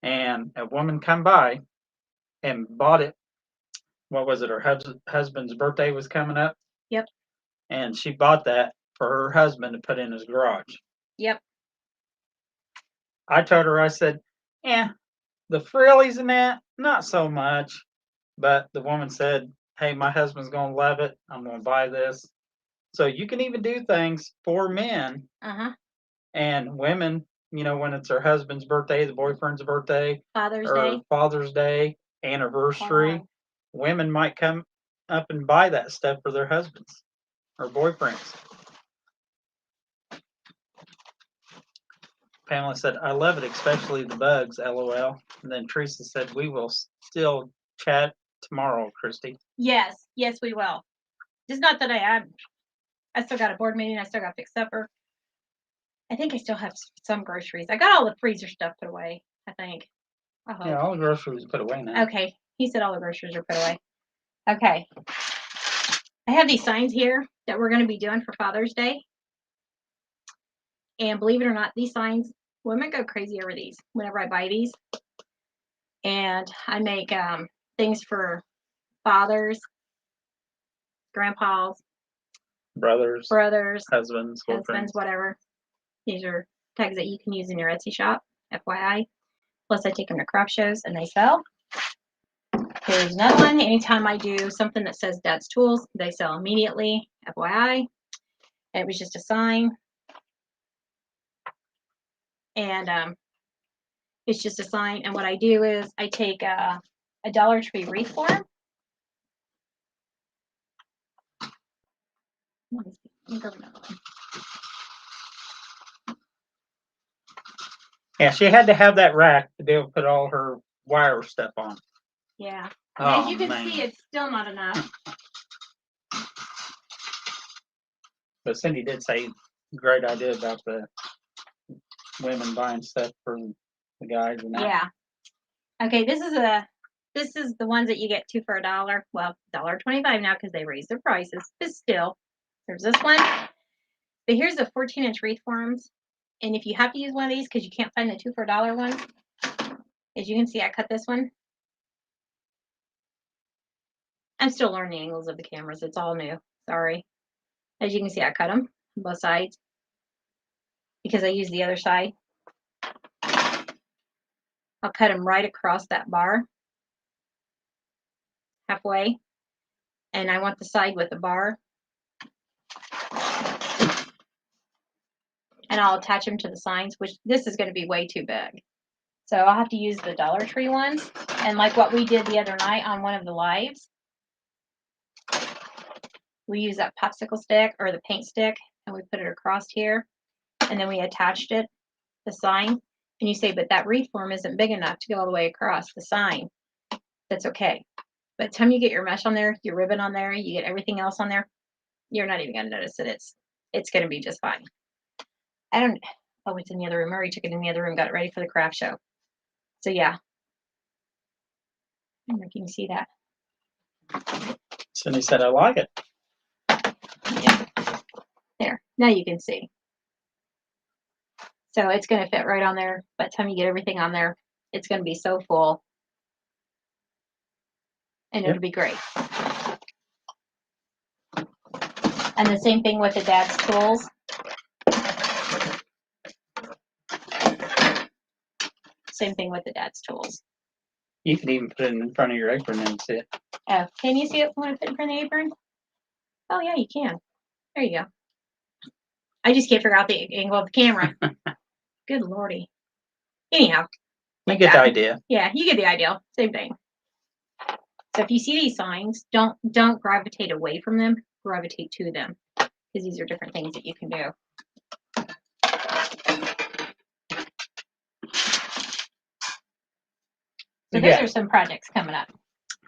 [SPEAKER 1] And a woman come by and bought it. What was it? Her husband's birthday was coming up.
[SPEAKER 2] Yep.
[SPEAKER 1] And she bought that for her husband to put in his garage.
[SPEAKER 2] Yep.
[SPEAKER 1] I told her, I said, the frillies and that, not so much. But the woman said, hey, my husband's going to love it. I'm going to buy this. So you can even do things for men and women, when it's their husband's birthday, the boyfriend's birthday, Father's Day, anniversary. Women might come up and buy that stuff for their husbands or boyfriends. Pamela said, I love it, especially the bugs, LOL. And then Teresa said, we will still chat tomorrow, Christy.
[SPEAKER 2] Yes, we will. Just not that I still got a board meeting. I still got to fix supper. I think I still have some groceries. I got all the freezer stuff put away, I think.
[SPEAKER 1] Yeah, all the groceries put away now.
[SPEAKER 2] Okay. He said all the groceries are put away. Okay. I have these signs here that we're going to be doing for Father's Day. And believe it or not, these signs, women go crazy over these whenever I buy these. And I make things for fathers, grandpas,
[SPEAKER 1] brothers,
[SPEAKER 2] husbands, whatever. These are tags that you can use in your Etsy shop, FYI. Plus, I take them to craft shows and they sell. Here's another one. Anytime I do something that says Dad's Tools, they sell immediately, FYI. And it was just a sign. And it's just a sign. And what I do is I take a Dollar Tree wreath form. Let me grab another one.
[SPEAKER 1] Yeah, she had to have that rack to be able to put all her wire stuff on.
[SPEAKER 2] Yeah. As you can see, it's still not enough.
[SPEAKER 1] But Cindy did say great idea about the women buying stuff for the guys and that.
[SPEAKER 2] Yeah. Okay, this is the ones that you get 2 for $1. Well, $1.25 now because they raised their prices. But still, there's this one. But here's the 14-inch wreath forms. And if you have to use one of these because you can't find the 2 for $1 ones, as you can see, I cut this one. I'm still learning angles of the cameras. It's all new. Sorry. As you can see, I cut them on both sides because I use the other side. I'll cut them right across that bar halfway. And I want the side with the bar. And I'll attach them to the signs, which this is going to be way too big. So I'll have to use the Dollar Tree ones. And like what we did the other night on one of the lives, we used that popsicle stick or the paint stick and we put it across here. And then we attached it, the sign. And you say, but that wreath form isn't big enough to go all the way across the sign. That's okay. By the time you get your mesh on there, your ribbon on there, you get everything else on there, you're not even going to notice that it's going to be just fine. I don't, oh, it's in the other room. Murray took it in the other room, got it ready for the craft show. So yeah. I don't know if you can see that.
[SPEAKER 1] Cindy said, I like it.
[SPEAKER 2] Yeah. There. Now you can see. So it's going to fit right on there. By the time you get everything on there, it's going to be so full. And it'll be great. And the same thing with the dad's tools. Same thing with the dad's tools.
[SPEAKER 1] You can even put it in front of your apron and see it.
[SPEAKER 2] Oh, can you see it when I put it in front of the apron? Oh, yeah, you can. There you go. I just can't figure out the angle of the camera. Good lordy. Anyhow.
[SPEAKER 1] You get the idea.
[SPEAKER 2] Yeah, you get the idea. Same thing. So if you see these signs, don't gravitate away from them. Gravitate to them. Because these are different things that you can do. So those are some projects coming up.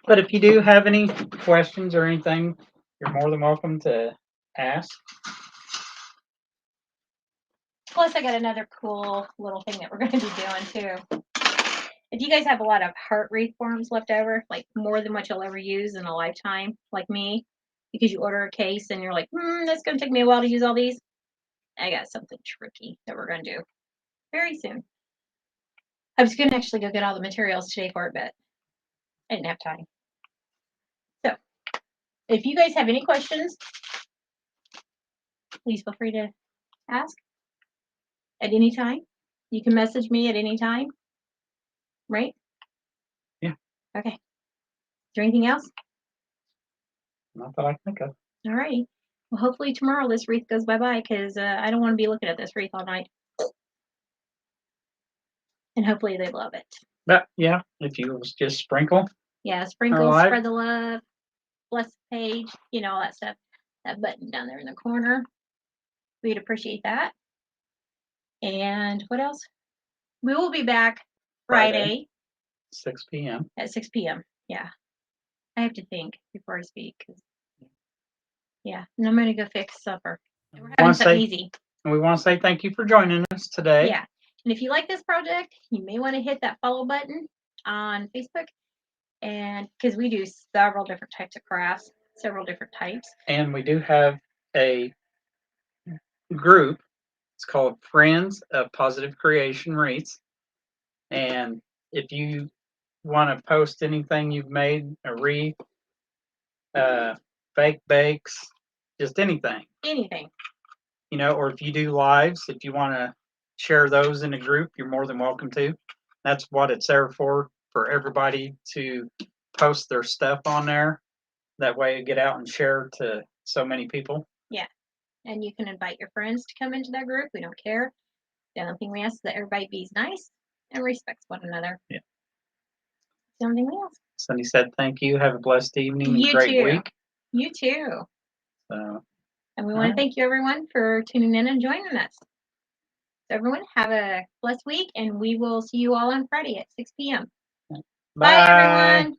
[SPEAKER 1] But if you do have any questions or anything, you're more than welcome to ask.
[SPEAKER 2] Plus, I got another cool little thing that we're going to be doing too. If you guys have a lot of heart wreath forms left over, like more than what you'll ever use in a lifetime, like me, because you order a case and you're like, that's going to take me a while to use all these. I got something tricky that we're going to do very soon. I was going to actually go get all the materials today for it, but I didn't have time. So, if you guys have any questions, please feel free to ask at any time. You can message me at any time, right?
[SPEAKER 1] Yeah.
[SPEAKER 2] Okay. Is there anything else?
[SPEAKER 1] Not that I can think of.
[SPEAKER 2] All right. Well, hopefully tomorrow this wreath goes bye-bye because I don't want to be looking at this wreath all night. And hopefully they love it.
[SPEAKER 1] But yeah, if you just sprinkle.
[SPEAKER 2] Yeah, sprinkle, spread the love, bless the page, you know, all that stuff. That button down there in the corner. We'd appreciate that. And what else? We will be back Friday.
[SPEAKER 1] 6 p.m.
[SPEAKER 2] At 6 p.m. Yeah. I have to think before I speak. Yeah. And I'm going to go fix supper. And we're having something easy.
[SPEAKER 1] And we want to say thank you for joining us today.
[SPEAKER 2] Yeah. And if you like this project, you may want to hit that follow button on Facebook. And because we do several different types of crafts, several different types.
[SPEAKER 1] And we do have a group. It's called Friends of Positive Creation Wreaths. And if you want to post anything you've made, a wreath, fake bakes, just anything.
[SPEAKER 2] Anything.
[SPEAKER 1] You know, or if you do lives, if you want to share those in a group, you're more than welcome to. That's what it's there for everybody to post their stuff on there. That way it get out and share to so many people.
[SPEAKER 2] Yeah. And you can invite your friends to come into that group. We don't care. The only thing we ask is that everybody be nice and respects one another.
[SPEAKER 1] Yeah.
[SPEAKER 2] Something else.
[SPEAKER 1] Cindy said thank you. Have a blessed evening and great week.
[SPEAKER 2] You too.
[SPEAKER 1] So,
[SPEAKER 2] and we want to thank you everyone for tuning in and joining us. So everyone have a blessed week and we will see you all on Friday at 6 p.m.
[SPEAKER 1] Bye everyone.